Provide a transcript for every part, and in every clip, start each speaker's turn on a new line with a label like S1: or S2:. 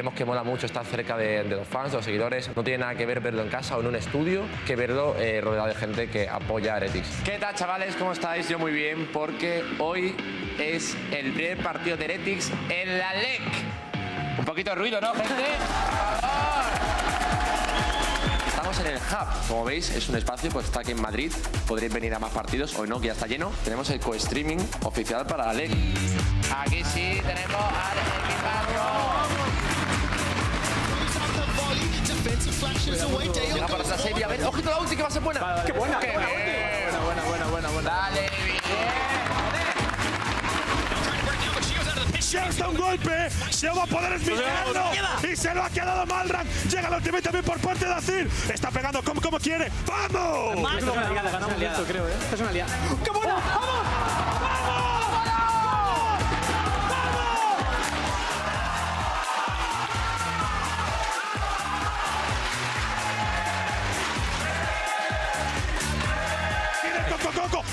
S1: creemos que mola mucho estar cerca de los fans, de los seguidores. No tiene nada que ver verlo en casa o en un estudio que verlo rodeado de gente que apoya a Heretics. ¿Qué tal, chavales? ¿Cómo estáis? Yo muy bien, porque hoy es el primer partido de Heretics en la LEC. Un poquito de ruido, ¿no, gente? ¡Por favor! Estamos en el Hub, como veis, es un espacio, pues está aquí en Madrid, podréis venir a más partidos, hoy no, que ya está lleno. Tenemos el co-streaming oficial para la LEC. Aquí sí tenemos al equipazo. Llega para atrás, a ver, ojito la ulti que va a ser buena.
S2: Vale,
S1: ¡Qué buena! ¡Qué
S2: buena!
S1: Dale, bien.
S3: Si hasta un golpe, se va a poder esmicarlo y se lo ha quedado Malran. Llega el ultimate también por parte de Azir. Está pegando como quiere. ¡Vamos!
S2: Esto es una aliada, ganamos esto, creo, ¿eh? Esto es una aliada.
S3: ¡Qué buena! ¡Vamos!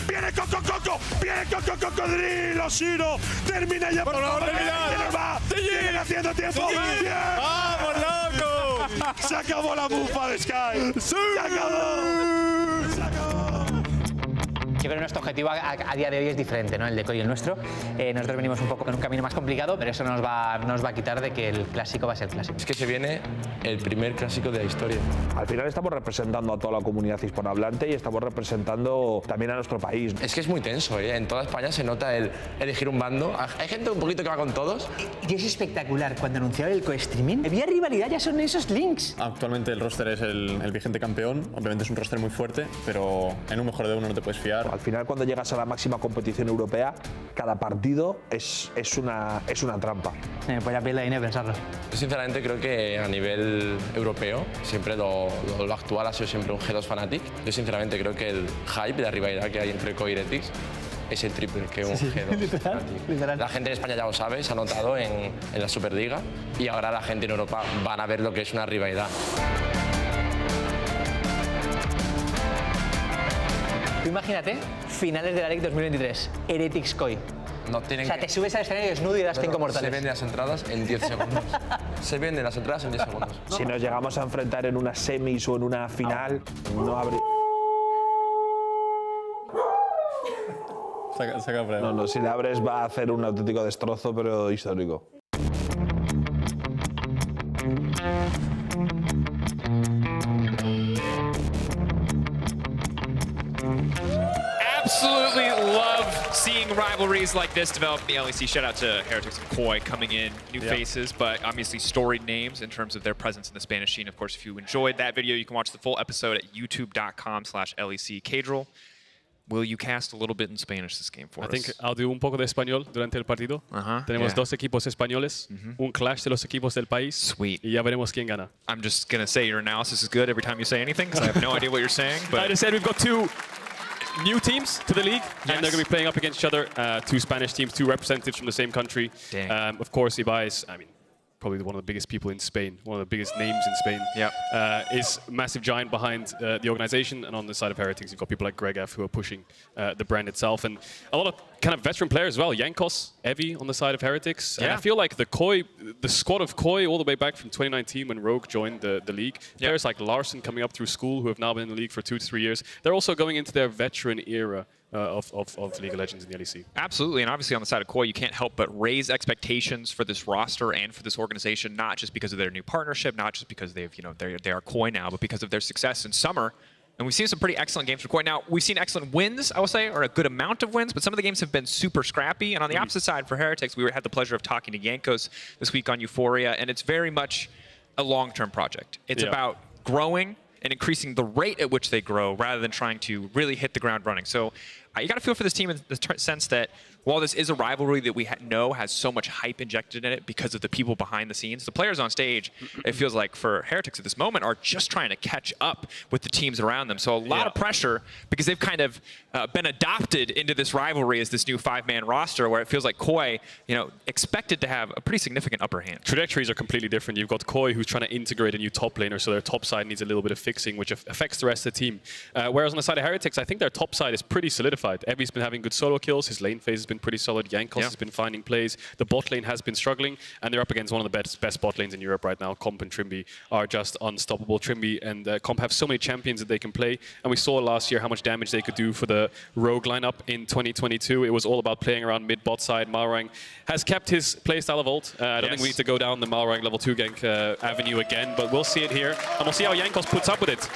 S3: ¡Viene Coco! ¡Viene Cocodrilo! ¡Shiro! ¡Termina ya! ¡Por favor, termina! ¡Siguen haciendo tiempo! ¡Bien!
S4: ¡Vamos, loco!
S3: ¡Se acabó la bufa de Sky! ¡Se acabó! ¡Se acabó!
S2: Yo creo que nuestro objetivo a día de hoy es diferente, ¿no? El de Koi y el nuestro. Nosotros venimos un poco con un camino más complicado, pero eso no nos va a quitar de que el clásico va a ser clásico.
S1: Es que se viene el primer clásico de la historia.
S3: Al final estamos representando a toda la comunidad hispanohablante y estamos representando también a nuestro país.
S1: Es que es muy tenso, ¿eh? En toda España se nota el elegir un bando. Hay gente un poquito que va con todos.
S2: Y es espectacular, cuando anunciaron el co-streaming, había rivalidad, ya son esos links.
S4: Actualmente el roster es el vigente campeón, obviamente es un roster muy fuerte, pero en un mejor de uno no te puedes fiar.
S3: Al final, cuando llegas a la máxima competición europea, cada partido es una trampa.
S2: Pues ya pierde dinero pensarlo.
S1: Yo sinceramente creo que a nivel europeo siempre lo actual ha sido siempre un G2 Fnatic. Yo sinceramente creo que el hype, la rivalidad que hay entre Koi y Heretics es el triple que un G2
S2: literal,
S1: Fnatic.
S2: literal.
S1: La gente en España ya lo sabe, se ha notado en la Superliga y ahora la gente en Europa van a ver lo que es una rivalidad.
S2: Tú imagínate, finales de la LEC 2023, Heretics Koi.
S1: No tienen
S2: O sea, te subes al escenario desnudo y das 5 mortales.
S1: Se venden las entradas en 10 segundos. Se venden las entradas en 10 segundos.
S3: Si nos llegamos a enfrentar en una semis o en una final, no habría...
S4: Saca prueba.
S3: No, si le abres va a hacer un auténtico destrozo, pero histórico.
S5: Absolutely love seeing rivalries like this develop in the LEC. Shout out to Heretics and Koi coming in, new faces, but obviously storied names in terms of their presence in the Spanish scene. Of course, if you enjoyed that video, you can watch the full episode at youtube.com/LEC. Will you cast a little bit in Spanish this game for us?
S6: I think I'll do un poco de español durante el partido. Tenemos dos equipos españoles, un clash de los equipos del país.
S5: Sweet.
S6: Y ya veremos quién gana.
S5: I'm just going to say your analysis is good every time you say anything, because I have no idea what you're saying. But
S6: I just said we've got two new teams to the league, and they're going to be playing up against each other. Two Spanish teams, two representatives from the same country. Of course, Ibai is, probably one of the biggest people in Spain, one of the biggest names in Spain. Is a massive giant behind the organization, and on the side of Heretics, you've got people like Greg F who are pushing the brand itself, and a lot of kind of veteran players as well. Yankos, Evie on the side of Heretics. And I feel like the squad of Koi all the way back from 2019 when Rogue joined the league. Players like Larson coming up through school who have now been in the league for 2 to 3 years. They're also going into their veteran era of League of Legends in the LEC.
S5: Absolutely, and obviously on the side of Koi, you can't help but raise expectations for this roster and for this organization, not just because of their new partnership, not just because they are Koi now, but because of their success in summer. And we've seen some pretty excellent games for Koi. Now, we've seen excellent wins, I will say, or a good amount of wins, but some of the games have been super scrappy. And on the opposite side, for Heretics, we had the pleasure of talking to Yankos this week on Euphoria, and it's very much a long-term project. It's about growing and increasing the rate at which they grow rather than trying to really hit the ground running. So you got to feel for this team in the sense that while this is a rivalry that we know has so much hype injected in it because of the people behind the scenes, the players on stage, it feels like for Heretics at this moment, are just trying to catch up with the teams around them. So a lot of pressure because they've kind of been adopted into this rivalry as this new 5-man roster where it feels like Koi, expected to have a pretty significant upper hand.
S6: Trajectories are completely different. You've got Koi who's trying to integrate a new top laner, so their top side needs a little bit of fixing, which affects the rest of the team. Whereas on the side of Heretics, I think their top side is pretty solidified. Evie's been having good solo kills. His lane phase has been been pretty solid. Jankos has been finding plays. The bot lane has been struggling, and they're up against one of the best bot lanes in Europe right now. Comp and Trimby are just unstoppable. Trimby and Comp have so many champions that they can play, and we saw last year how much damage they could do for the Rogue lineup in 2022. It was all about playing around mid-bot side. Malrang has kept his playstyle of ult. I don't think we need to go down the Malrang level 2 gank avenue again, but we'll see it here, and we'll see how Jankos puts up with it.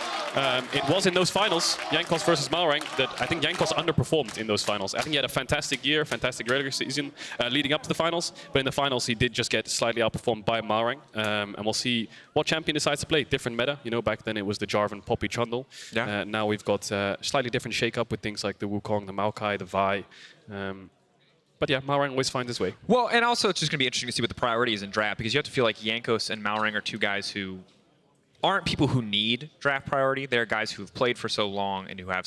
S6: It was in those finals, Jankos versus Malrang, that I think Jankos underperformed in those finals. I think he had a fantastic year, fantastic regular season leading up to the finals, but in the finals he did just get slightly outperformed by Malrang, and we'll see what champion decides to play. Different meta, you know, back then it was the Jarvan, Poppy, Trundle. Now we've got slightly different shake-up with things like the Wukong, the Maokai, the Vi. But yeah, Malrang always finds his way.
S5: Well, and also it's just going to be interesting to see what the priority is in draft, because you have to feel like Jankos and Malrang are two guys who aren't people who need draft priority. They're guys who've played for so long and who have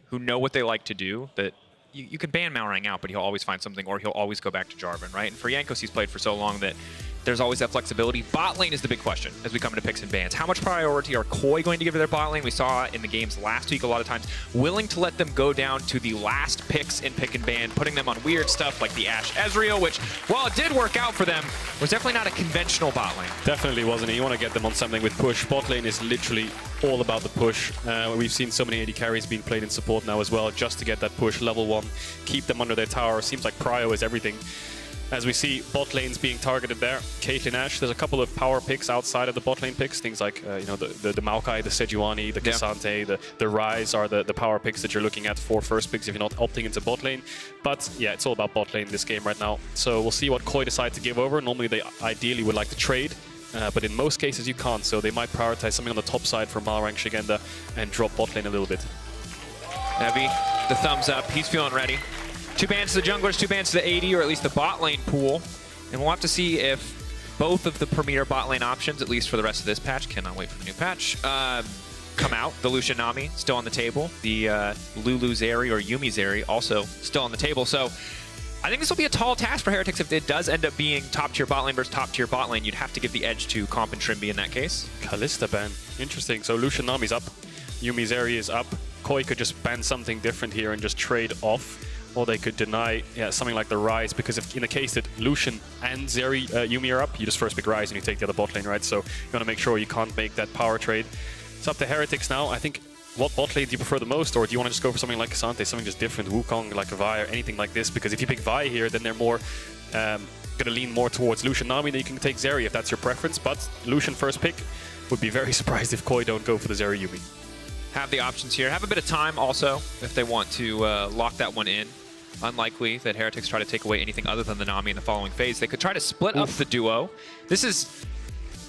S5: who know what they like to do, that you can ban Malrang out, but he'll always find something, or he'll always go back to Jarvan, right? And for Jankos, he's played for so long that there's always that flexibility. Bot lane is the big question as we come into picks and bans. How much priority are Koi going to give to their bot lane? We saw in the games last week a lot of times willing to let them go down to the last picks in pick and ban, putting them on weird stuff like the Ashe Ezreal, which, while it did work out for them, was definitely not a conventional bot lane.
S6: Definitely wasn't it. You want to get them on something with push. Bot lane is literally all about the push. We've seen so many AD carries being played in support now as well, just to get that push level 1, keep them under their tower. Seems like prio is everything. As we see bot lanes being targeted there, Caitlyn, Ashe. There's a couple of power picks outside of the bot lane picks. Things like you know, the Maokai, the Sejuani, the K'Sante, the Ryze are the power picks that you're looking at for first picks if you're not opting into bot lane. But yeah, it's all about bot lane in this game right now. So we'll see what Koi decide to give over. Normally they ideally would like to trade, but in most cases you can't. So they might prioritize something on the top side for Malrang Shigenda and drop bot lane a little bit.
S5: Heavy, the thumbs up. He's feeling ready. 2 bans to the junglers, 2 bans to the AD, or at least the bot lane pool. And we'll have to see if both of the premier bot lane options, at least for the rest of this patch, cannot wait for the new patch, come out. The Lucian Nami still on the table. The Lulu Zeri or Yumi Zeri also still on the table. So I think this will be a tall task for Heretics if it does end up being top tier bot lane versus top tier bot lane. You'd have to give the edge to Comp and Trimby in that case.
S6: Kalista ban. Interesting. So Lucian Nami's up. Yumi Zeri is up. Koi could just ban something different here and just trade off. Or they could deny something like the Ryze, because if in the case that Lucian and Zeri Yumi are up, you just first pick Ryze and you take the other bot lane, right? So you want to make sure you can't make that power trade. It's up to Heretics now. I think, what bot lane do you prefer the most? Or do you want to just go for something like K'Sante, something just different, Wukong, like a Vi, or anything like this? Because if you pick Vi here, then they're more going to lean more towards Lucian Nami. Then you can take Zeri if that's your preference. But Lucian first pick, would be very surprised if Koi don't go for the Zeri Yumi.
S5: Have the options here. Have a bit of time also if they want to lock that one in. Unlikely that Heretics try to take away anything other than the Nami in the following phase. They could try to split up the duo. This is...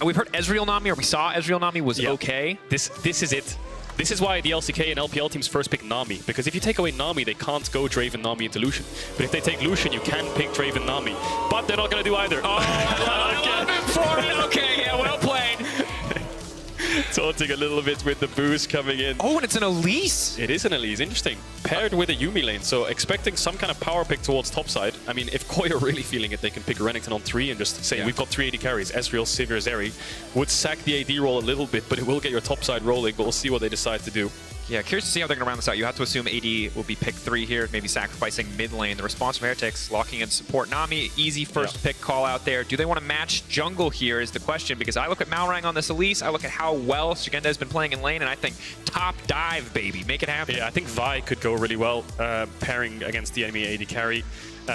S5: We've heard Ezreal Nami, or we saw Ezreal Nami was okay.
S6: This is it. This is why the LCK and LPL teams first pick Nami. Because if you take away Nami, they can't go Draven Nami into Lucian. But if they take Lucian, you can pick Draven Nami. But they're not going to do either.
S5: Oh, I love it for it. Okay, yeah, well played.
S6: Taunting a little bit with the boost coming in.
S5: Oh, and it's an Elise.
S6: It is an Elise, interesting. Paired with a Yumi lane, so expecting some kind of power pick towards topside. I mean, if Koi are really feeling it, they can pick Renekton on 3 and just say, we've got 3 AD carries. Ezreal, Sivir, Zeri would sack the AD roll a little bit, but it will get your topside rolling, but we'll see what they decide to do.
S5: Yeah, curious to see how they're going to round this out. You have to assume AD will be pick 3 here, maybe sacrificing mid lane. The response from Heretics, locking in support Nami, easy first pick call out there. Do they want to match jungle here is the question, because I look at Malrang on this Elise, I look at how well Shigenda has been playing in lane, and I think top dive, baby. Make it happen.
S6: Yeah, I think Vi could go really well pairing against the enemy AD carry.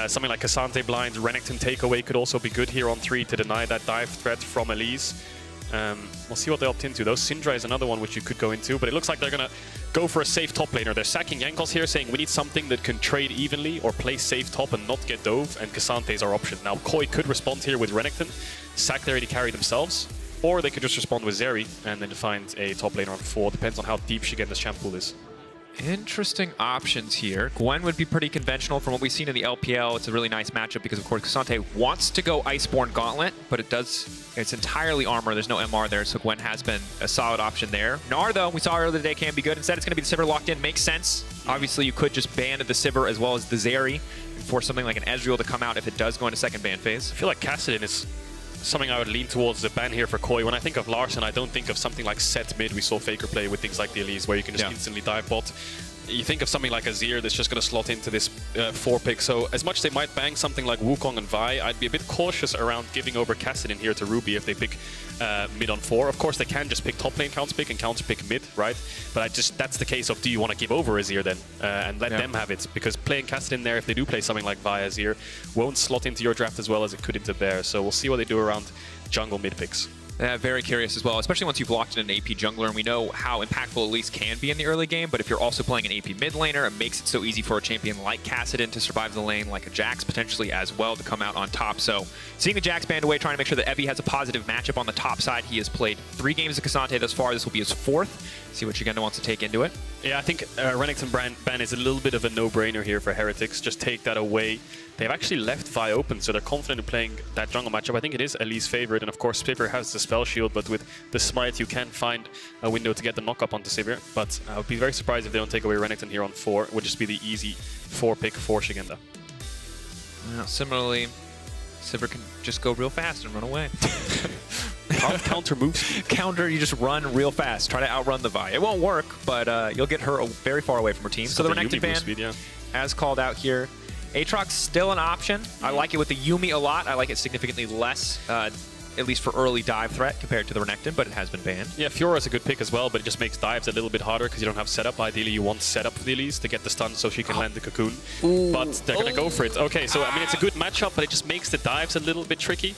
S6: Something like K'Sante blind, Renekton takeaway could also be good here on 3 to deny that dive threat from Elise. We'll see what they opt into, though. Syndra is another one which you could go into, but it looks like they're going to go for a safe top laner. They're sacking Jankos here, saying we need something that can trade evenly or play safe top and not get dove, and K'Sante is our option. Now, Koi could respond here with Renekton, sack their AD carry themselves, or they could just respond with Zeri and then find a top laner on 4. Depends on how deep Shigenda's champ pool is.
S5: Interesting options here. Gwen would be pretty conventional from what we've seen in the LPL. It's a really nice matchup because, of course, K'Sante wants to go Iceborne Gauntlet, but it's entirely armor. There's no MR there, so Gwen has been a solid option there. Gnar, though, we saw earlier today, can be good. Instead, it's going to be the Sivir locked in. Makes sense. Obviously, you could just ban the Sivir as well as the Zeri for something like an Ezreal to come out if it does go into second ban phase.
S6: I feel like Kassadin is something I would lean towards the ban here for Koi. When I think of Larson, I don't think of something like set mid. We saw Faker play with things like the Elise, where you can just instantly dive bot. you think of something like Azir that's just going to slot into this 4 pick. So as much as they might bang something like Wukong and Vi, I'd be a bit cautious around giving over Kassadin here to Ruby if they pick mid on 4. Of course, they can just pick top lane counter pick and counter pick mid, right? But that's the case of, do you want to give over Azir then and let them have it? Because playing Kassadin there, if they do play something like Vi Azir, won't slot into your draft as well as it could into theirs. So we'll see what they do around jungle mid picks.
S5: Very curious as well, especially once you've locked in an AP jungler, and we know how impactful Elise can be in the early game, but if you're also playing an AP mid laner, it makes it so easy for a champion like Kassadin to survive the lane, like a Jax potentially as well to come out on top. So seeing the Jax band away, trying to make sure that Evie has a positive matchup on the top side. He has played 3 games of K'Sante thus far. This will be his 4th. See what Uganda wants to take into it.
S6: Yeah, I think Renekton ban is a little bit of a no-brainer here for Heretics. Just take that away. They've actually left Vi open, so they're confident in playing that jungle matchup. I think it is Elise favorite, and of course Sivir has the spell shield, but with the Smite you can find a window to get the knock-up onto Sivir. But I would be very surprised if they don't take away Renekton here on 4. It would just be the easy 4 pick for Shigenda.
S5: Similarly, Sivir can just go real fast and run away.
S6: Counter moves.
S5: Counter, you just run real fast. Try to outrun the Vi. It won't work, but you'll get her very far away from her team. So the Renekton ban, as called out here. Aatrox still an option. I like it with the Yuumi a lot. I like it significantly less, at least for early dive threat compared to the Renekton, but it has been banned.
S6: Yeah, Fiora is a good pick as well, but it just makes dives a little bit harder because you don't have setup. Ideally, you want setup for the Elise to get the stun so she can land the cocoon. But they're going to go for it. Okay, so I mean, it's a good matchup, but it just makes the dives a little bit tricky.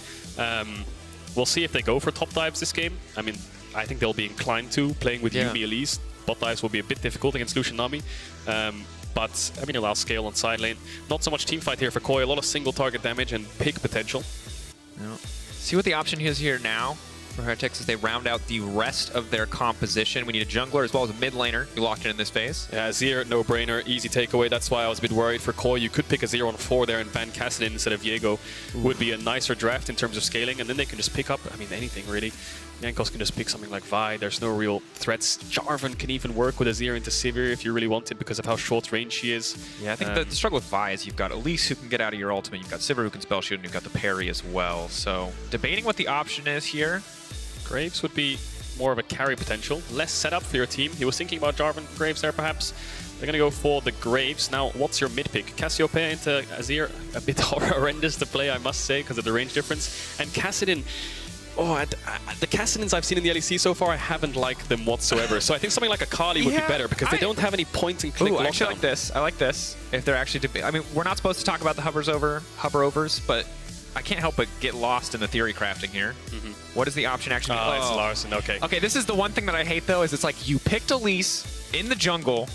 S6: We'll see if they go for top dives this game. I mean, I think they'll be inclined to, playing with Yuumi Elise. Bot dives will be a bit difficult against Lucian Nami. But, I mean, allow scale on side lane. Not so much team fight here for Koi. A lot of single target damage and pick potential.
S5: Yeah. See what the option is here now for Heretics as they round out the rest of their composition. We need a jungler as well as a mid laner. You locked in this phase.
S6: Yeah, Azir, no-brainer, easy takeaway. That's why I was a bit worried for Koi. You could pick a 0 on 4 there and ban Kassadin instead of Viego. Would be a nicer draft in terms of scaling, and then they can just pick up, I mean, anything really. Jankos can just pick something like Vi. There's no real threats. Jarvan can even work with Azir into Sivir if you really want it because of how short range she is.
S5: Yeah, I think the struggle with Vi is you've got Elise who can get out of your ultimate, you've got Sivir who can spell shoot, and you've got the parry as well. So debating what the option is here.
S6: Graves would be more of a carry potential. Less setup for your team. He was thinking about Jarvan Graves there perhaps. They're going to go for the Graves. Now, what's your mid pick? Cassiopeia into Azir, a bit horrendous to play, I must say, because of the range difference. And Kassadin, the Kassadins I've seen in the LEC so far, I haven't liked them whatsoever. So I think something like a Kali would be better because they don't have any point and click lockdown.
S5: I actually like this. I like this. If they're actually, I mean, we're not supposed to talk about the hover overs, but I can't help but get lost in the theory crafting here. What is the option actually?
S6: Oh, it's Larson, okay.
S5: Okay, this is the one thing that I hate though, is it's like you picked Elise in the jungle,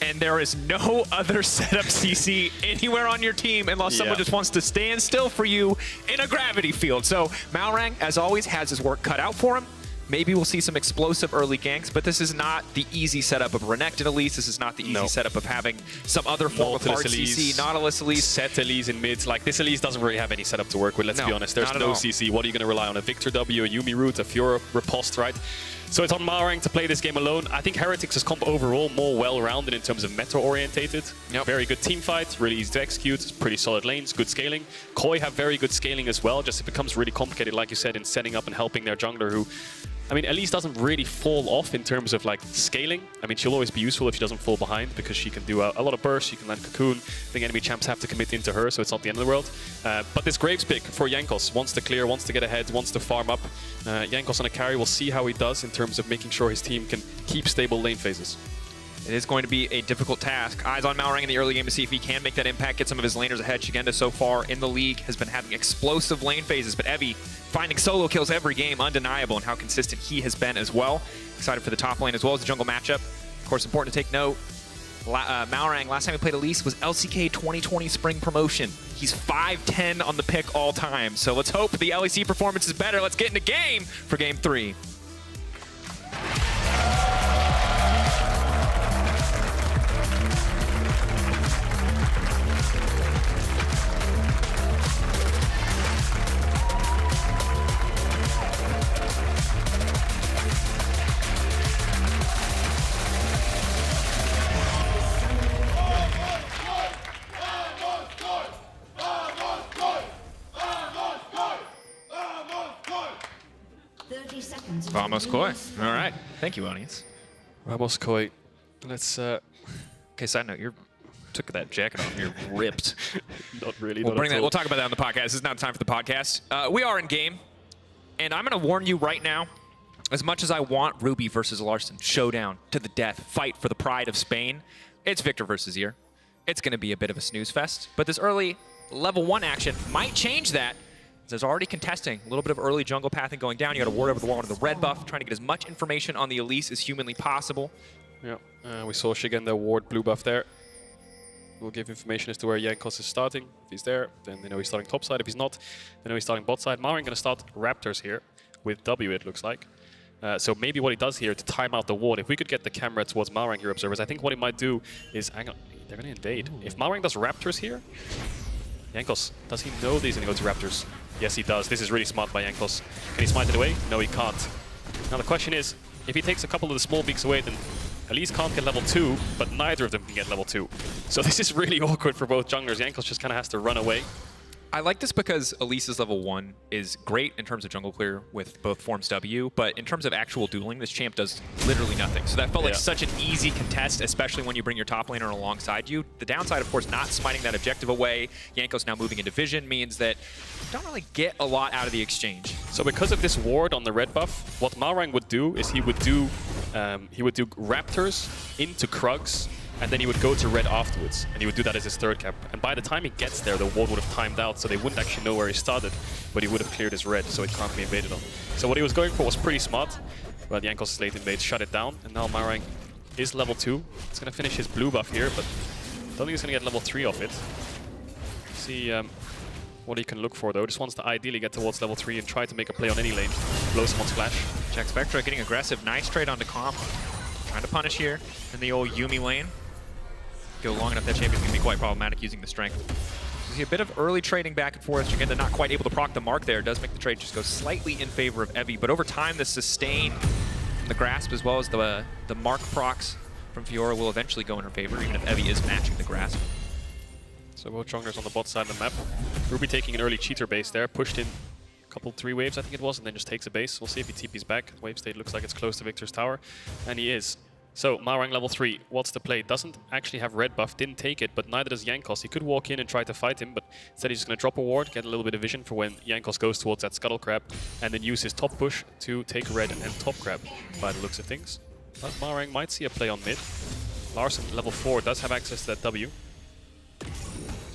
S5: and there is no other setup CC anywhere on your team unless someone just wants to stand still for you in a gravity field. So Malrang, as always, has his work cut out for him. Maybe we'll see some explosive early ganks, but this is not the easy setup of Renekton Elise. This is not the easy setup of having some other form of hard CC, Nautilus Elise.
S6: Set Elise in mids. Like, this Elise doesn't really have any setup to work with, let's be honest. There's no CC. What are you going to rely on? A Victor W, a Yuumi root, a Fiora riposte, right? So it's on Malrang to play this game alone. I think Heretics' comp overall more well-rounded in terms of meta-orientated. Very good team fight, really easy to execute, pretty solid lanes, good scaling. Koi have very good scaling as well, just it becomes really complicated, like you said, in setting up and helping their jungler who, I mean, Elise doesn't really fall off in terms of like scaling. I mean, she'll always be useful if she doesn't fall behind because she can do a lot of bursts, she can land Cocoon. I think enemy champs have to commit into her, so it's not the end of the world. But this Graves pick for Jankos wants to clear, wants to get ahead, wants to farm up. Jankos on a carry, we'll see how he does in terms of making sure his team can keep stable lane phases.
S5: It is going to be a difficult task. Eyes on Malrang in the early game to see if he can make that impact, get some of his laners ahead. Shigenda so far in the league has been having explosive lane phases, but Evie finding solo kills every game, undeniable, and how consistent he has been as well. Excited for the top lane as well as the jungle matchup. Of course, important to take note, Malrang, last time he played Elise was LCK 2020 Spring Promotion. He's 5'10" on the pick all time, so let's hope the LEC performance is better. Let's get into game for Game 3. Vamos Koi. All right. Thank you, audience.
S6: Vamos Koi. Let's
S5: Okay, side note, you took that jacket off and you're ripped.
S6: Not really.
S5: We'll talk about that on the podcast. This is not time for the podcast. We are in game, and I'm going to warn you right now, as much as I want Ruby versus Larson, showdown to the death, fight for the pride of Spain, it's Victor versus Ear. It's going to be a bit of a snooze fest, but this early level 1 action might change that. There's already contesting, a little bit of early jungle pathing going down. You got to ward over the wall into the red buff, trying to get as much information on the Elise as humanly possible.
S6: Yeah, we saw Shigen the ward blue buff there. We'll give information as to where Jankos is starting. If he's there, then they know he's starting top side. If he's not, they know he's starting bot side. Mauring going to start Raptors here with W, it looks like. So maybe what he does here to time out the ward, if we could get the camera towards Mauring here, observers, I think what he might do is, hang on, they're going to invade. If Mauring does Raptors here, Jankos, does he know that he's going to go to Raptors? Yes, he does. This is really smart by Jankos. Can he smite it away? No, he can't. Now the question is, if he takes a couple of the small beaks away, then Elise can't get level 2, but neither of them can get level 2. So this is really awkward for both junglers. Jankos just kind of has to run away.
S5: I like this because Elise's level 1 is great in terms of jungle clear with both forms W, but in terms of actual dueling, this champ does literally nothing. So that felt like such an easy contest, especially when you bring your top laner alongside you. The downside, of course, not smiting that objective away. Jankos now moving into vision means that you don't really get a lot out of the exchange.
S6: So because of this ward on the red buff, what Mauring would do is he would do Raptors into Krugs, and then he would go to red afterwards, and he would do that as his third cap. And by the time he gets there, the ward would have timed out, so they wouldn't actually know where he started, but he would have cleared his red, so it can't be invaded on. So what he was going for was pretty smart, but the Jankos' late invade shut it down, and now Mauring is level 2. He's going to finish his blue buff here, but I don't think he's going to get level 3 off it. See what he can look for, though. Just wants to ideally get towards level 3 and try to make a play on any lane. Blow someone's flash.
S5: Jack Spectra getting aggressive. Nice trade onto Comp. Trying to punish here in the old Yuumi lane. Go long enough, that champion's going to be quite problematic using the strength. So you see a bit of early trading back and forth. Again, they're not quite able to proc the mark there. It does make the trade just go slightly in favor of Evi, but over time, the sustain, the grasp, as well as the mark procs from Fiora will eventually go in her favor, even if Evi is matching the grasp.
S6: So both junglers on the bot side of the map. Ruby taking an early cheater base there, pushed in a couple, 3 waves, I think it was, and then just takes a base. We'll see if he TP's back. Wave state looks like it's close to Victor's tower, and he is. So, Mauring level 3, what's the play? Doesn't actually have red buff, didn't take it, but neither does Jankos. He could walk in and try to fight him, but instead he's just going to drop a ward, get a little bit of vision for when Jankos goes towards that scuttle crab, and then use his top push to take red and top crab, by the looks of things. But Mauring might see a play on mid. Larson, level 4, does have access to that W.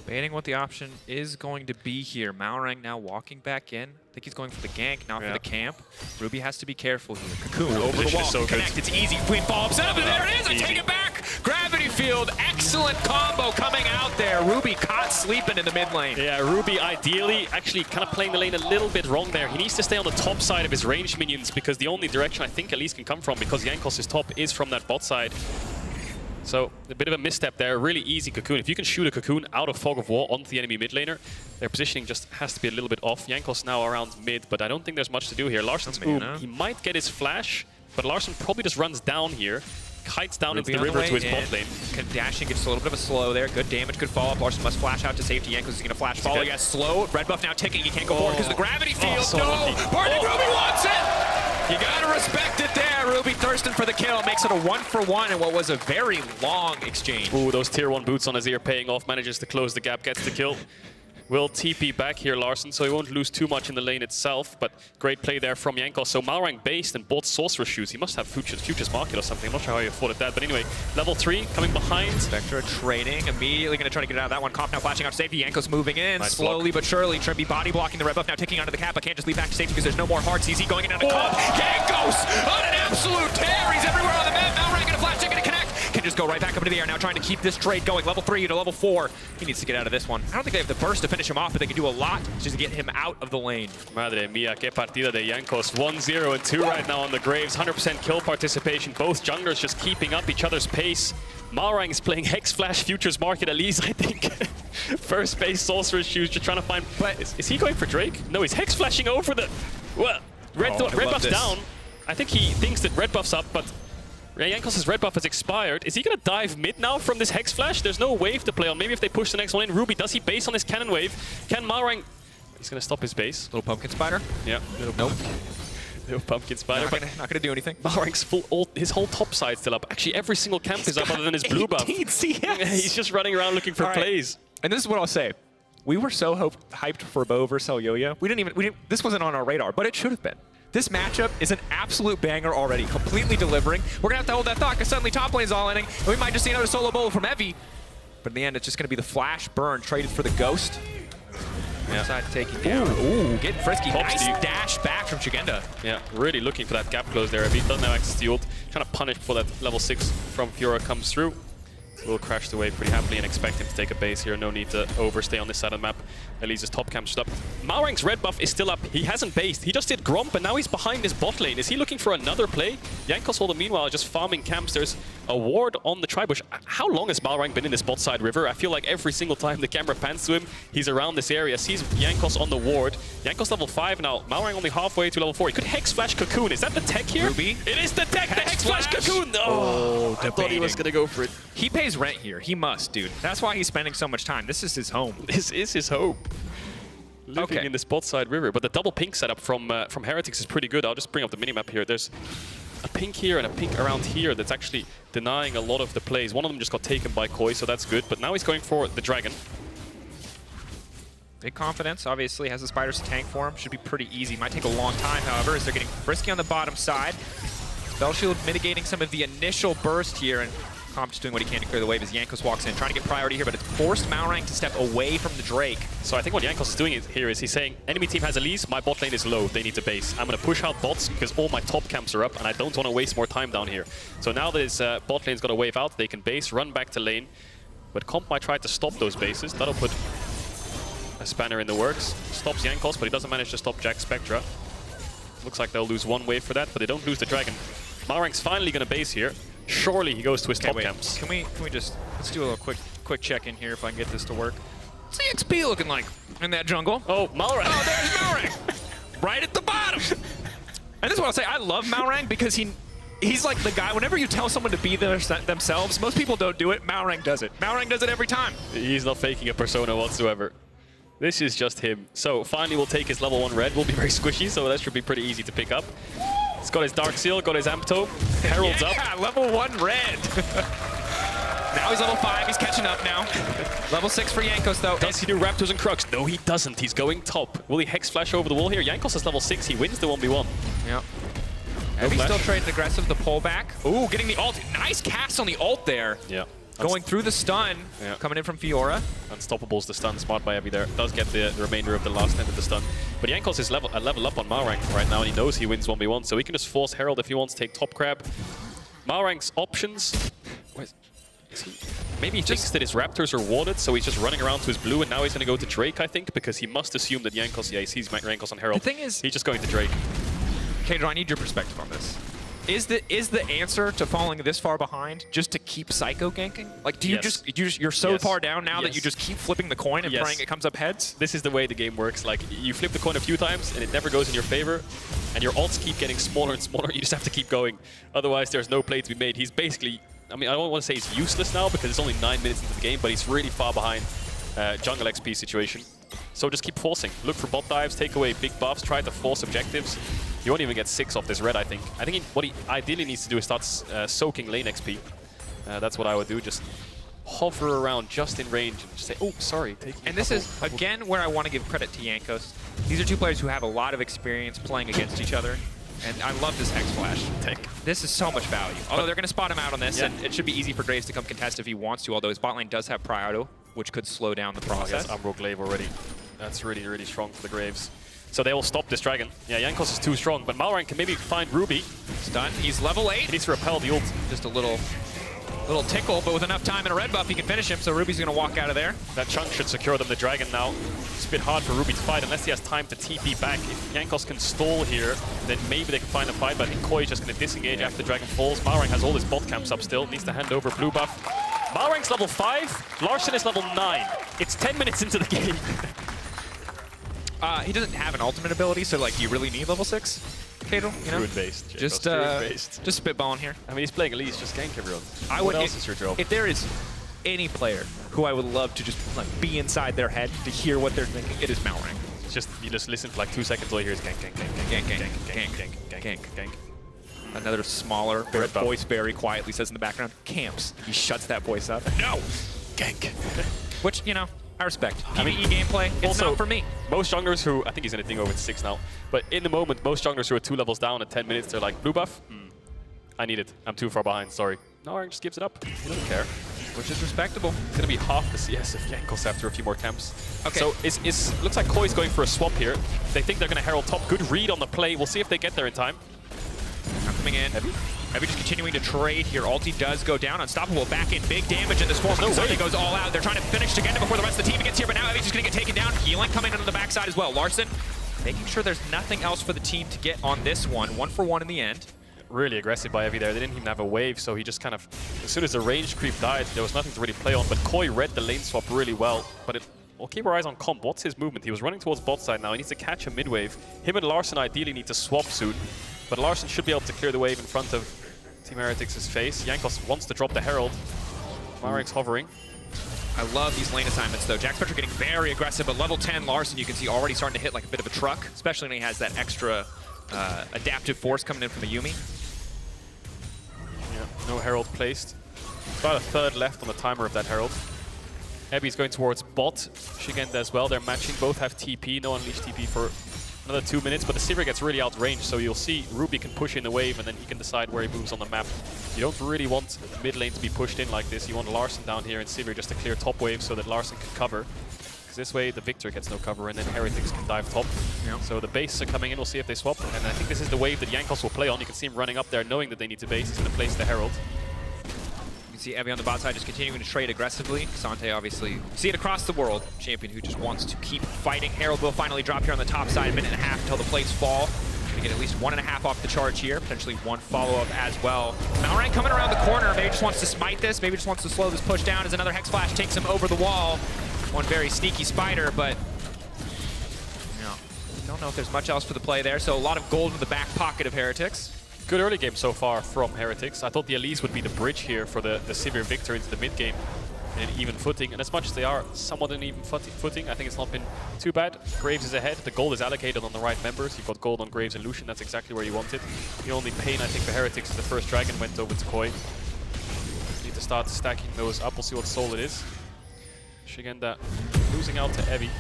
S5: Debating what the option is going to be here. Mauring now walking back in. I think he's going for the gank, not for the camp. Ruby has to be careful here. Cocoon over the wall, so connect. It's easy. Queen follow-up setup, and there it is. I take it back. Gravity field, excellent combo coming out there. Ruby caught sleeping in the mid lane.
S6: Yeah, Ruby ideally actually kind of playing the lane a little bit wrong there. He needs to stay on the top side of his ranged minions because the only direction I think Elise can come from, because Jankos' top is from that bot side. So a bit of a misstep there, really easy Cocoon. If you can shoot a Cocoon out of Fog of War onto the enemy mid laner, their positioning just has to be a little bit off. Jankos now around mid, but I don't think there's much to do here. Larson's he might get his flash, but Larson probably just runs down here, kites down into the river to his bot lane.
S5: Dashing gets a little bit of a slow there. Good damage, good follow-up. Larson must flash out to safety. Jankos is going to flash follow. Yes, slow. Red buff now ticking. He can't go forward because of the gravity field.
S6: So
S5: Barney Ruby wants it! You gotta respect it there. Ruby thirsting for the kill. Makes it a 1-for-1 in what was a very long exchange.
S6: Ooh, those tier 1 boots on his ear paying off. Manages to close the gap, gets the kill. Will TP back here, Larson, so he won't lose too much in the lane itself, but great play there from Jankos. So Mauring based and bought Sorcerer Shoes. He must have Future's Market or something. I'm not sure how he afforded that, but anyway, level 3 coming behind.
S5: Spectra trading, immediately going to try to get out of that one. Comp now flashing out to safety. Jankos moving in,
S6: nice
S5: slowly but surely. Trimby body blocking the red buff, now ticking onto the cap. I can't just leave back to safety because there's no more hearts. Easy going in on the Comp. Jankos on an absolute tear. He's everywhere on the map. Mauring going to flash, going to connect. Can just go right back up into the air now, trying to keep this trade going. Level 3 to level 4. He needs to get out of this one. I don't think they have the burst to finish him off, but they can do a lot just to get him out of the lane.
S6: Madre mia, que partida de Jankos. 1-0 and 2 right now on the Graves. 100% kill participation. Both junglers just keeping up each other's pace. Mauring is playing Hex Flash, Futures Market, Elise, I think. First base, Sorcerer's Shoes, just trying to find... But is he going for Drake? No, he's Hex Flashing over the... Well, red buff's down. I think he thinks that red buff's up, but... Jankos' red buff has expired. Is he going to dive mid now from this Hex Flash? There's no wave to play on. Maybe if they push the next one in. Ruby, does he base on his cannon wave? Can Mauring... He's going to stop his base.
S5: Little pumpkin spider?
S6: Yeah.
S5: Nope.
S6: No pumpkin spider.
S5: Not gonna do anything.
S6: Malrang's his whole top side still up. Actually, every single camp is up other than his blue buff.
S5: 18 CS.
S6: He's just running around looking for plays.
S5: And this is what I'll say. We were so hyped for Bo versus Yo-Yo. This wasn't on our radar, but it should have been. This matchup is an absolute banger already, completely delivering. We're gonna have to hold that thought because suddenly top lane's all inning, and we might just see another solo bowl from Evie. But in the end, it's just gonna be the flash burn traded for the ghost. Yeah. Side taking down. Ooh, getting frisky. Nice dash back from Chigenda.
S6: Yeah, really looking for that gap close there. Evie doesn't have access to the ult. Trying to punish before that level 6 from Fiora comes through. Will crash the wave pretty happily and expect him to take a base here. No need to overstay on this side of the map. At least his top camp stood up. Malrang's red buff is still up. He hasn't based. He just did Gromp, and now he's behind his bot lane. Is he looking for another play? Jankos, all the meanwhile, just farming camps. There's a ward on the Tribush. How long has Malrang been in this bot side river? I feel like every single time the camera pans to him, he's around this area. Sees Jankos on the ward. Jankos level 5 now. Malrang only halfway to level 4. He could Hex Flash Cocoon. Is that the tech here?
S5: Ruby?
S6: It is the tech! The Hex Flash Cocoon!
S5: Oh,
S6: I thought he was going to go for it.
S5: He pays rent here. He must, dude. That's why he's spending so much time. This is his home.
S6: This is his home. Living in the spot side river. But the double pink setup from Heretics is pretty good. I'll just bring up the minimap here. There's a pink here and a pink around here that's actually denying a lot of the plays. One of them just got taken by Koi, so that's good. But now he's going for the dragon.
S5: Big confidence, obviously, has the spiders to tank for him. Should be pretty easy. Might take a long time, however, as they're getting frisky on the bottom side. Spell Shield mitigating some of the initial burst here, and Comp just doing what he can to clear the wave as Jankos walks in, trying to get priority here, but it's forced Malrang to step away from the Drake.
S6: So I think what Jankos is doing here is he's saying, enemy team has Elise, my bot lane is low, they need to base. I'm going to push out bots because all my top camps are up, and I don't want to waste more time down here. So now that his bot lane's got a wave out, they can base, run back to lane, but Comp might try to stop those bases. That'll put a spanner in the works. Stops Jankos, but he doesn't manage to stop Jack Spectra. Looks like they'll lose one wave for that, but they don't lose the dragon. Malrang's finally going to base here. Surely he goes to his top camps.
S5: Can we just, let's do a little quick check in here if I can get this to work. What's the XP looking like in that jungle?
S6: Oh, Malrang.
S5: Oh, there's Malrang. Right at the bottom. And this is what I'll say, I love Malrang because he's like the guy, whenever you tell someone to be themselves, most people don't do it, Malrang does it. Malrang does it every time.
S6: He's not faking a persona whatsoever. This is just him. So finally we'll take his level 1 red. Will be very squishy, so that should be pretty easy to pick up. He's got his Dark Seal, got his Ampto, Herald's up.
S5: Yeah, level 1 red. Now he's level 5, he's catching up now. Level 6 for Jankos though.
S6: Does he do Raptors and Crux? No, he doesn't. He's going top. Will he Hex Flash over the wall here? Jankos is level 6, he wins the 1v1.
S5: Yep. He's still trading aggressive, the pullback. Ooh, getting the ult. Nice cast on the ult there.
S6: Yeah.
S5: Going through the stun, coming in from Fiora.
S6: Unstoppable's the stun, smart by Evie there. Does get the remainder of the last end of the stun. But Jankos is a level up on Malrang right now, and he knows he wins 1v1, so he can just force Herald if he wants to take top crab. Malrang's options... Maybe he thinks that his Raptors are warded, so he's just running around to his blue, and now he's going to go to Drake, I think, because he must assume that Jankos, he sees Jankos on Herald.
S5: The thing is...
S6: He's just going to Drake.
S5: Kadro, I need your perspective on this. Is the answer to falling this far behind just to keep psycho ganking? Like, do you you're so far down now that you just keep flipping the coin and praying it comes up heads?
S6: This is the way the game works. Like, you flip the coin a few times and it never goes in your favor, and your ults keep getting smaller and smaller. You just have to keep going. Otherwise, there's no play to be made. He's basically, I mean, I don't want to say he's useless now because it's only 9 minutes into the game, but he's really far behind jungle XP situation. So just keep forcing. Look for bot dives, take away big buffs, try to force objectives. You won't even get 6 off this red, I think. I think what he ideally needs to do is start soaking lane XP. That's what I would do. Just hover around just in range and just say, oh, sorry.
S5: And this is, again, where I want to give credit to Jankos. These are two players who have a lot of experience playing against each other. And I love this Hex Flash. This is so much value. Although they're going to spot him out on this, and it should be easy for Graves to come contest if he wants to, although his bot lane does have Priority, which could slow down the process.
S6: He has Umbral Glaive already. That's really, really strong for the Graves. So they will stop this dragon. Yeah, Jankos is too strong, but Malrang can maybe find Ruby.
S5: Stun. He's level 8.
S6: He needs to repel the ult.
S5: Just a little tickle, but with enough time and a red buff, he can finish him, so Ruby's going to walk out of there.
S6: That chunk should secure them the dragon now. It's a bit hard for Ruby to fight unless he has time to TP back. If Jankos can stall here, then maybe they can find a fight, but I think Koi is just going to disengage after the dragon falls. Malrang has all his bot camps up still, needs to hand over blue buff. Malrang's level 5, Larson is level 9. It's 10 minutes into the game.
S5: He doesn't have an ultimate ability, so like you really need level 6, Kadro, you know?
S6: Druid-based.
S5: Just spitballing here.
S6: I mean, he's playing Elise, just gank everyone.
S5: What
S6: else is your job?
S5: If there is any player who I would love to just like be inside their head to hear what they're thinking, it is Malrang.
S6: just you just listen for like 2 seconds. All you hear is gank, gank, gank, gank, gank, gank, gank, gank, gank, gank.
S5: Another smaller voice very quietly says in the background, camps. He shuts that voice up. No! Gank. Which, you know, I respect. PvE gameplay, it's
S6: also,
S5: not for me.
S6: Most junglers who, I think he's in a thing over 6 now, but in the moment, most junglers who are 2 levels down at 10 minutes, they're like, blue buff? I need it. I'm too far behind, sorry. No, Aaron just gives it up. He doesn't care.
S5: Which is respectable.
S6: It's going to be half the CS of Jankos after a few more camps.
S5: Okay.
S6: So looks like Koi's going for a swap here. They think they're going to herald top. Good read on the play. We'll see if they get there in time.
S5: Now coming in. Heavy just continuing to trade here. Ulti does go down. Unstoppable back in. Big damage in this form. Something goes all out. They're trying to finish together before the rest of the team gets here, but now Heavy's just going to get taken down. Healing coming in on the backside as well. Larson making sure there's nothing else for the team to get on this one. 1-for-1 in the end.
S6: Really aggressive by Heavy there. They didn't even have a wave, so he just kind of, as soon as the range creep died, there was nothing to really play on. But Koi read the lane swap really well. But we'll keep our eyes on Comp. What's his movement? He was running towards bot side now. He needs to catch a mid wave. Him and Larson ideally need to swap soon. But Larson should be able to clear the wave in front of Team Heretics' face. Jankos wants to drop the Herald. Marek's hovering.
S5: I love these lane assignments, though. Jack Spectre getting very aggressive, but level 10 Larson, you can see already starting to hit like a bit of a truck, especially when he has that extra adaptive force coming in from the Yuumi.
S6: Yeah, no Herald placed. About a third left on the timer of that Herald. Heavy's going towards bot. Shigenda as well. They're matching. Both have TP. No Unleashed TP for another 2 minutes, but the Sivir gets really outranged, so you'll see Ruby can push in the wave and then he can decide where he moves on the map. You don't really want mid lane to be pushed in like this. You want Larson down here and Sivir just to clear top wave so that Larson can cover. Because this way the Victor gets no cover and then Heretics can dive top. Yep. So the bases are coming in, we'll see if they swap. And I think this is the wave that Jankos will play on. You can see him running up there knowing that they need to base. He's going to place the Herald.
S5: You can see Evie on the bot side just continuing to trade aggressively. Sante obviously, see it across the world. Champion who just wants to keep fighting. Herald will finally drop here on the top side, a minute and a half until the plates fall. Gonna get at least 1.5 off the charge here, potentially 1 follow-up as well. Malrang coming around the corner, maybe just wants to smite this, maybe just wants to slow this push down as another Hex Flash takes him over the wall. One very sneaky spider, but no, don't know if there's much else for the play there. So a lot of gold in the back pocket of Heretics.
S6: Good early game so far from Heretics. I thought the Elise would be the bridge here for the Sivir Victor into the mid game in an even footing. And as much as they are somewhat an even footing, I think it's not been too bad. Graves is ahead. The gold is allocated on the right members. You've got gold on Graves and Lucian. That's exactly where you want it. The only pain, I think, for Heretics is the first dragon went over to Koi. Need to start stacking those up. We'll see what soul it is. Shigenda losing out to Evie.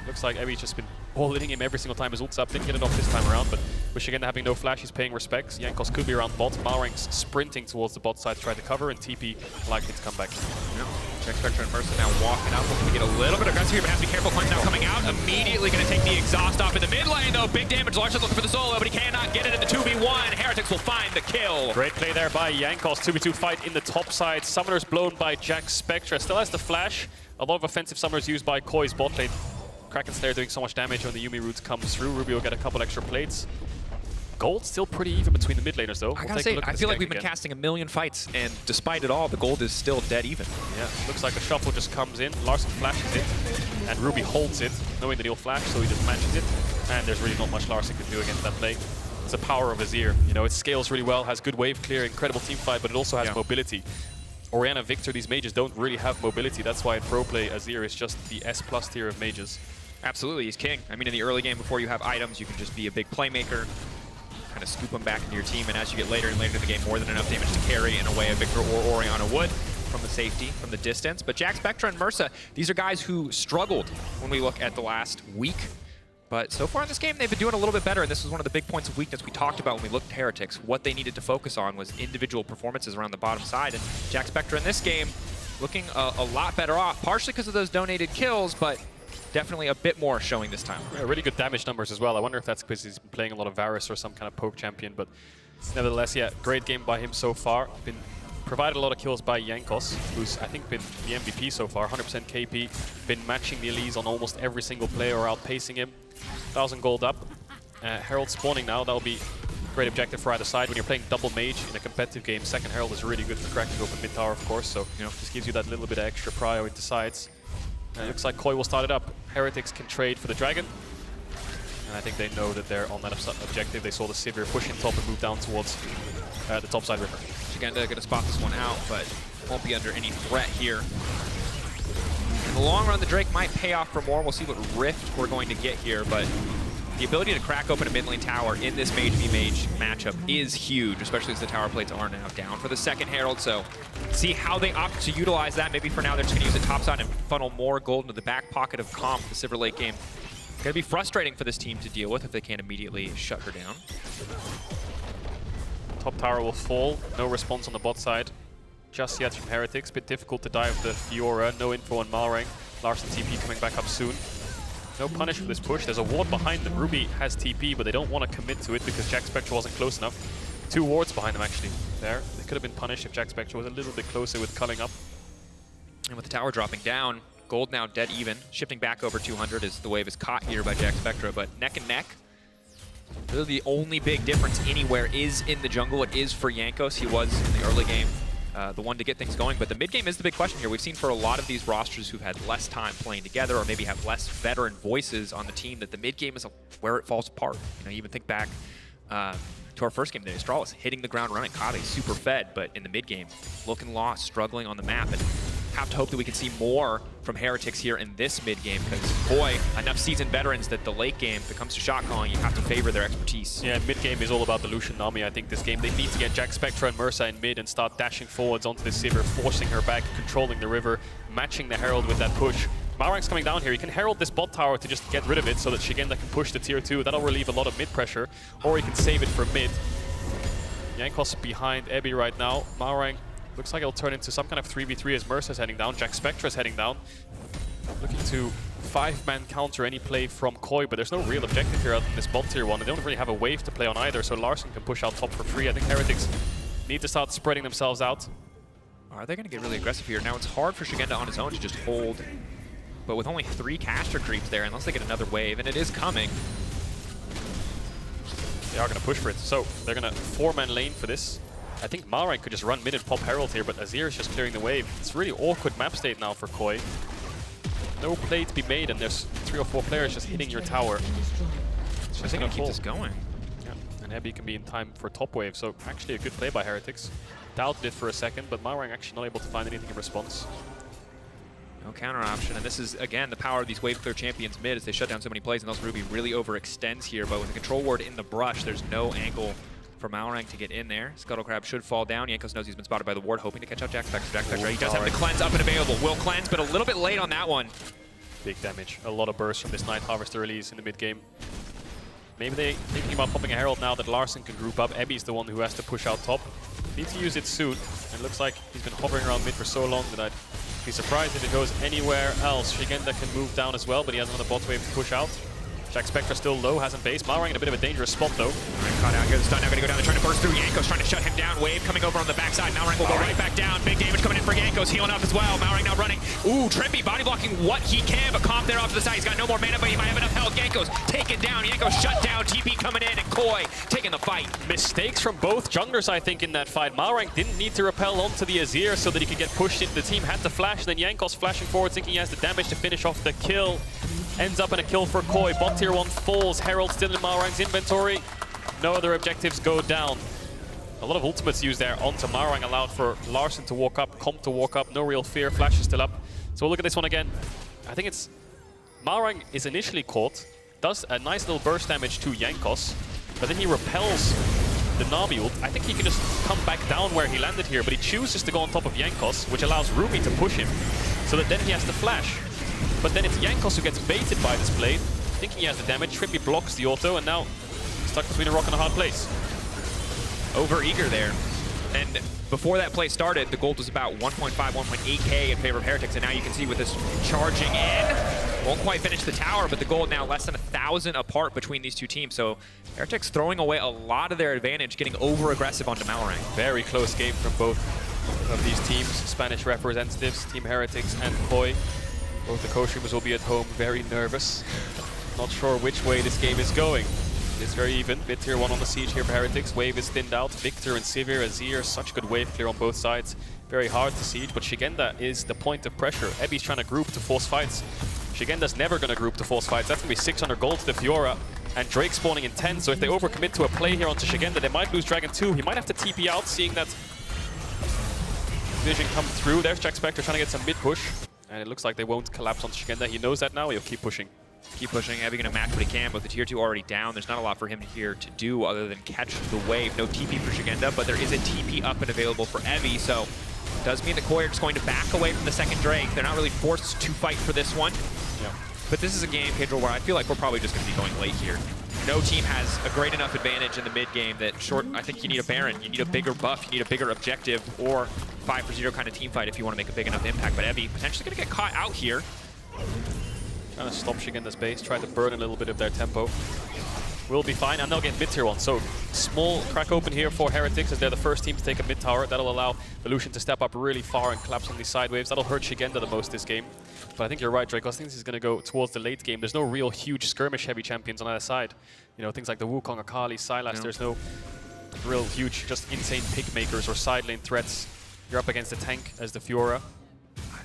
S6: Looks like Evie's just been all-hitting him every single time his ult's up. Didn't get it off this time around, but with Shigenda having no flash, he's paying respects. Jankos could be around bot. Malrang's sprinting towards the bot side to try to cover, and TP likely to come back.
S5: Yeah. Jack Spectre and Mercer now walking up. Hoping to get a little bit aggressive here, but have to be careful. Cleanse now coming out. Immediately going to take the exhaust off in the mid lane, though. Big damage. Larson looking for the solo, but he cannot get it in the 2v1. Heretics will find the kill.
S6: Great play there by Jankos. 2v2 fight in the top side. Summoners blown by Jack Spectre. Still has the flash. A lot of offensive summoners used by Koi's bot lane. Kraken Slayer doing so much damage when the Yuumi route comes through. Ruby will get a couple extra plates. Gold still pretty even between the mid laners, though.
S5: I gotta say, I feel like we've been casting a million fights, and despite it all, the gold is still dead even.
S6: Yeah, looks like the shuffle just comes in. Larson flashes it, and Ruby holds it, knowing that he'll flash, so he just matches it. And there's really not much Larson can do against that play. It's the power of Azir. You know, it scales really well, has good wave clear, incredible team fight, but it also has mobility. Orianna, Victor, these mages don't really have mobility. That's why in pro play, Azir is just the S+ tier of mages.
S5: Absolutely, he's king. I mean, in the early game, before you have items, you can just be a big playmaker, kind of scoop them back into your team, and as you get later and later in the game, more than enough damage to carry in a way a Victor or Orianna would from the safety, from the distance. But Jack Spectre and Mercer, these are guys who struggled when we look at the last week. But so far in this game, they've been doing a little bit better, and this was one of the big points of weakness we talked about when we looked at Heretics. What they needed to focus on was individual performances around the bottom side, and Jack Spectre in this game looking a lot better off, partially because of those donated kills, but definitely a bit more showing this time.
S6: Yeah, really good damage numbers as well. I wonder if that's because he's been playing a lot of Varus or some kind of poke champion, but nevertheless, yeah, great game by him so far. Been provided a lot of kills by Jankos, who's I think been the MVP so far, 100% KP, been matching the Elise on almost every single play or outpacing him. 1,000 gold up. Herald spawning now, that'll be a great objective for either side. When you're playing double mage in a competitive game, second Herald is really good for cracking open mid tower, of course, so you know, just gives you that little bit of extra prio into sides. Looks like Koi will start it up. Heretics can trade for the dragon. And I think they know that they're on that objective. They saw the Sivir push in top and move down towards the top side river.
S5: Shigenda gonna spot this one out, but won't be under any threat here. In the long run, the Drake might pay off for more. We'll see what Rift we're going to get here, but the ability to crack open a mid lane tower in this Mage v Mage matchup is huge, especially as the tower plates are now down for the second Herald. So see how they opt to utilize that. Maybe for now they're just going to use the top side and funnel more gold into the back pocket of Comp, the Silver late game. Going to be frustrating for this team to deal with if they can't immediately shut her down.
S6: Top tower will fall. No response on the bot side just yet from Heretics. Bit difficult to dive the Fiora. No info on Malrang. Larsen TP coming back up soon. No punish for this push. There's a ward behind them. Ruby has TP, but they don't want to commit to it because Jack Spectre wasn't close enough. 2 wards behind them, actually. There. They could have been punished if Jack Spectre was a little bit closer with culling up.
S5: And with the tower dropping down, gold now dead even. Shifting back over 200 as the wave is caught here by Jack Spectre, but neck and neck. Really the only big difference anywhere is in the jungle. It is for Jankos. He was in the early game the one to get things going, but the mid game is the big question here. We've seen for a lot of these rosters who've had less time playing together or maybe have less veteran voices on the team that the mid game is where it falls apart. You know, even think back to our first game today. Astralis hitting the ground running, Kave super fed, but in the mid game, looking lost, struggling on the map, and have to hope that we can see more from Heretics here in this mid game because, boy, enough seasoned veterans that the late game, if it comes to shot calling, you have to favor their expertise.
S6: Yeah, mid game is all about the Lucian Nami. I think this game they need to get Jack Spectre and Mersa in mid and start dashing forwards onto the Sivir, forcing her back, controlling the river, matching the Herald with that push. Malrang's coming down here. He can Herald this bot tower to just get rid of it so that Shigenda can push the tier 2. That'll relieve a lot of mid pressure, or he can save it for mid. Jankos behind Ebby right now. Malrang looks like it'll turn into some kind of 3v3 as Mersa's heading down. Jack Spectre is heading down. Looking to 5-man counter any play from Koi, but there's no real objective here other than this bot tier 1. They don't really have a wave to play on either, so Larsen can push out top for free. I think Heretics need to start spreading themselves out.
S5: Are they going to get really aggressive here? Now it's hard for Shigenda on his own to just hold, but with only 3 caster creeps there, unless they get another wave, and it is coming.
S6: They are going to push for it, so they're going to 4-man lane for this. I think Malrang could just run mid and pop Herald here, but Azir is just clearing the wave. It's really awkward map state now for Koi. No play to be made, and there's 3 or 4 players just hitting your tower.
S5: It's just going to keep this going.
S6: Yeah, and Ebby can be in time for top wave, so actually a good play by Heretics. Doubted it for a second, but Malrang actually not able to find anything in response.
S5: No counter option, and this is, again, the power of these wave clear champions mid as they shut down so many plays, and thus Ruby really overextends here, but with the control ward in the brush, there's no angle for Malrang to get in there. Scuttle Crab should fall down. Jankos knows he's been spotted by the ward, hoping to catch out Jack Spectre. Jack Spectre, he does have the cleanse up and available. Will cleanse, but a little bit late on that one.
S6: Big damage. A lot of burst from this Night Harvester release in the mid game. Maybe they're thinking about popping a Herald now that Larsen can group up. Ebby's the one who has to push out top. Need to use it soon. And it looks like he's been hovering around mid for so long that I'd be surprised if it goes anywhere else. Shigenda can move down as well, but he has another bot wave to push out. Jack Spectre still low, hasn't base. Malrang in a bit of a dangerous spot though.
S5: Caught out, good stun, now gonna go down, they're trying to burst through. Jankos trying to shut him down. Wave coming over on the backside. Malrang will go right back down. Big damage coming in for Jankos, healing up as well. Malrang now running. Ooh, Trempy body blocking what he can, but Comp there off to the side. He's got no more mana, but he might have enough health. Jankos taken down. Jankos shut down. TP coming in, and Koi taking the fight.
S6: Mistakes from both junglers, I think, in that fight. Malrang didn't need to repel onto the Azir so that he could get pushed into the team. Had to flash, then Jankos flashing forward, thinking he has the damage to finish off the kill. Ends up in a kill for Koi. Bot tier 1 falls. Herald still in Malrang's inventory. No other objectives go down. A lot of ultimates used there onto Malrang, allowed for Larsen to walk up, Comp to walk up. No real fear. Flash is still up. So we'll look at this one again. I think it's Malrang is initially caught, does a nice little burst damage to Jankos, but then he repels the Navi ult. I think he can just come back down where he landed here, but he chooses to go on top of Jankos, which allows Ruby to push him, so that then he has to flash. But then it's Jankos who gets baited by this blade, thinking he has the damage. Trippy blocks the auto, and now stuck between a rock and a hard place.
S5: Over eager there. And before that play started, the gold was about 1.5, 1.8k in favor of Heretics, and now you can see with this charging in, won't quite finish the tower, but the gold now less than 1,000 apart between these two teams. So Heretics throwing away a lot of their advantage, getting over-aggressive onto Malrang.
S6: Very close game from both of these teams, Spanish representatives, Team Heretics and Koi. Both the co-streamers will be at home very nervous. Not sure which way this game is going. It's very even. Mid tier 1 on the siege here for Heretics. Wave is thinned out. Victor and Sivir, Azir, such good wave clear on both sides. Very hard to siege, but Shigenda is the point of pressure. Ebby's trying to group to force fights. Shigenda's never going to group to force fights. That's going to be 600 gold to the Fiora. And Drake spawning in 10, so if they overcommit to a play here onto Shigenda, they might lose Dragon 2. He might have to TP out, seeing that vision come through. There's Jack Spectre trying to get some mid push. And it looks like they won't collapse on Shigenda. He knows that now. He'll keep pushing.
S5: Keep pushing. Evie gonna match what he can, but the tier 2 already down. There's not a lot for him here to do other than catch the wave. No TP for Shigenda, but there is a TP up and available for Evie, so does mean the Kojak's going to back away from the second Drake. They're not really forced to fight for this one.
S6: Yeah.
S5: But this is a game, Pedro, where I feel like we're probably just going to be going late here. No team has a great enough advantage in the mid game that I think you need a Baron. You need a bigger buff, you need a bigger objective, or 5-0 kind of team fight if you want to make a big enough impact. But Evie potentially going to get caught out here.
S6: Trying to stop Shigenda's base, try to burn a little bit of their tempo. Will be fine, and they'll get mid tier 1. So small crack open here for Heretics as they're the first team to take a mid tower. That'll allow the Lucian to step up really far and collapse on these side waves. That'll hurt Shigenda the most this game. But I think you're right, Drake. I think this is going to go towards the late game. There's no real huge skirmish heavy champions on either side. You know, things like the Wukong, Akali, Sylas,
S5: No.
S6: There's no real huge, just insane pick makers or side lane threats. You're up against the tank as the Fiora.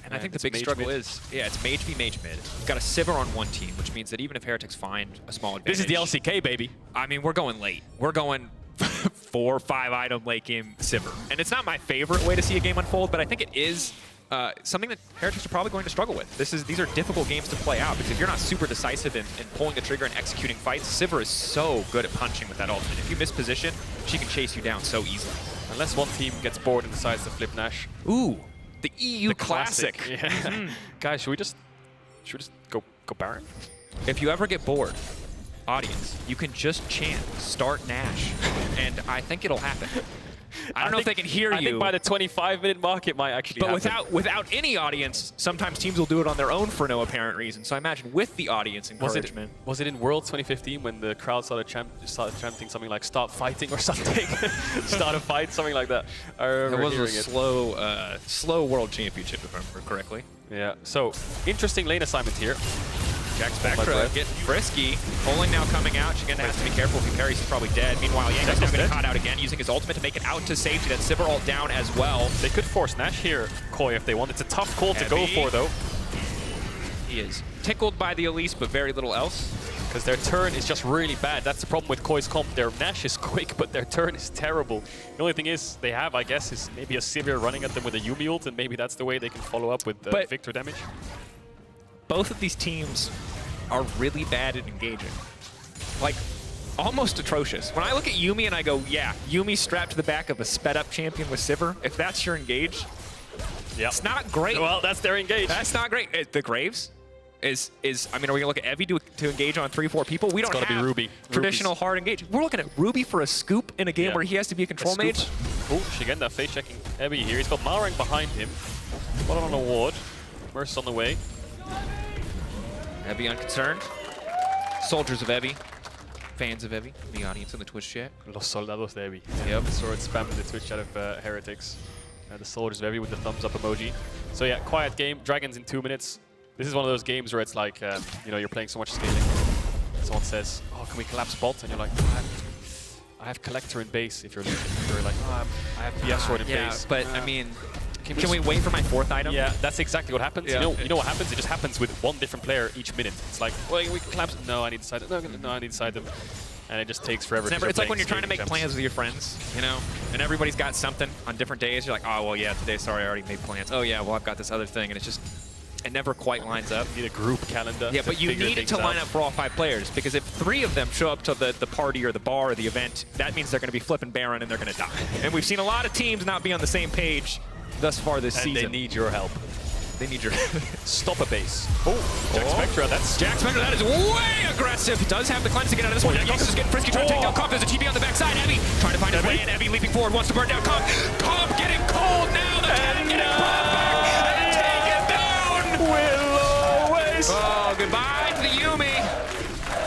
S5: And I think the
S6: it's
S5: big
S6: mage
S5: struggle
S6: mid.
S5: is, it's mage v mage mid. We've got a Sivir on one team, which means that even if Heretics find a small advantage...
S6: This is the LCK, baby.
S5: I mean, we're going late. We're going 4 or 5 item late game Sivir. And it's not my favorite way to see a game unfold, but I think it is something that Heretics are probably going to struggle with. These are difficult games to play out, because if you're not super decisive in pulling the trigger and executing fights, Sivir is so good at punching with that ultimate. If you miss position, she can chase you down so easily.
S6: Unless one team gets bored and decides to flip Nash.
S5: Ooh, the EU Classic.
S6: Yeah. Guys, should we just go Baron?
S5: If you ever get bored, audience, you can just chant "Start Nash," and I think it'll happen. I don't know if they can hear you.
S6: I think by the 25-minute mark, it might actually happen.
S5: But without any audience, sometimes teams will do it on their own for no apparent reason. So I imagine with the audience encouragement.
S6: Was it in Worlds 2015 when the crowd started chanting something like "Stop fighting" or something? Start a fight, something like that. I remember
S5: It was a
S6: hearing
S5: slow World Championship, if I remember correctly.
S6: Yeah. So interesting lane assignment here.
S5: Jack Spectra getting frisky. Poling now coming out. Shigenda has to be careful. If he parries, he's probably dead. Meanwhile, Yango's now getting caught out again, using his ultimate to make it out to safety. That Sivir ult down as well.
S6: They could force Nash here, Koi, if they want. It's a tough call to go for, though.
S5: He is tickled by the Elise, but very little else.
S6: Because their turn is just really bad. That's the problem with Koi's comp. Their Nash is quick, but their turn is terrible. The only thing is they have, I guess, is maybe a Sivir running at them with a Yuumi ult, and maybe that's the way they can follow up with Victor damage.
S5: Both of these teams are really bad at engaging. Like, almost atrocious. When I look at Yuumi and I go, yeah, Yuumi strapped to the back of a sped-up champion with Sivir, if that's your engage, it's not great.
S6: Well, that's their engage.
S5: That's not great. The Graves is I mean, are we going to look at Evie to engage on 3-4 people? We don't have
S6: be Ruby.
S5: traditional hard engage. We're looking at Ruby for a scoop in a game where he has to be a control mage.
S6: Oh, Shigenda face checking Evie here. He's got Malrang behind him. One on a ward. Merce on the way.
S5: Evie unconcerned. Soldiers of Evie. Fans of Evie. The audience in the Twitch chat.
S6: Los soldados de Evie.
S5: Yep.
S6: Sword spam in the Twitch chat of Heretics. The soldiers of Evie with the thumbs up emoji. So yeah, quiet game. Dragons in 2 minutes. This is one of those games where it's like, you know, you're playing so much scaling. Someone says, oh, can we collapse bot? And you're like, I have Collector in base. If you're like, oh, I have BS Sword in base.
S5: But I mean, can we wait for my 4th item?
S6: Yeah, that's exactly what happens.
S5: Yeah.
S6: You know what happens? It just happens with one different player each minute. It's like, well, we can collapse. No, I need to side them. No, I need to side them. And it just takes forever.
S5: It's like when you're trying to make plans with your friends, you know, and everybody's got something on different days. You're like, oh, well, yeah, today, sorry, I already made plans. Oh, yeah, well, I've got this other thing. And it's just, it never quite lines up.
S6: You need a group calendar.
S5: Yeah, but you need it to line up for all 5 players, because if 3 of them show up to the party or the bar or the event, that means they're going to be flipping Baron and they're going to die. And we've seen a lot of teams not be on the same page thus far this season.
S6: They need your help.
S5: They need your
S6: Stop a base. Oh, Jack Spectra, that's...
S5: Jack Spectra, that is way aggressive. He does have the cleanse to get out of this one. Youngsters is getting frisky, trying to take down Comp. There's a TP on the backside. Evie trying to find his way in. Evie leaping forward, wants to burn down Comp. Comp getting cold now. The tank getting brought back and taken down.
S6: Will always...
S5: Oh, goodbye to the Yuumi.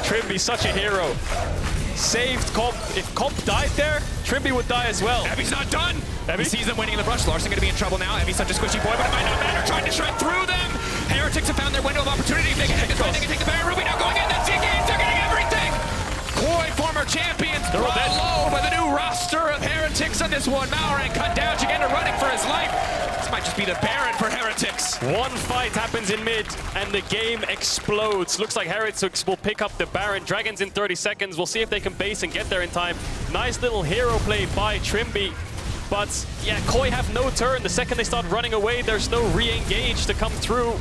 S6: Trimby, such a hero. Saved Comp. If Comp died there, Trimby would die as well.
S5: Evie's not done.
S6: Evie?
S5: He sees them winning in the brush. Larson going to be in trouble now. Evie's such a squishy boy, but it might not matter. Trying to shred through them. Heretics have found their window of opportunity. If they can take this fight, they can take the Baron. Ruby now going in. That's the engage. They're getting everything. Koi, former champions, brought low by the new roster of Heretics on this one. Malrang cut down. Shigenda running for his life. This might just be the Baron for Heretics.
S6: One fight happens in mid, and the game explodes. Looks like Heretics will pick up the Baron. Dragons in 30 seconds. We'll see if they can base and get there in time. Nice little hero play by Trimby. But yeah, Koi have no turn. The second they start running away, there's no re-engage to come through.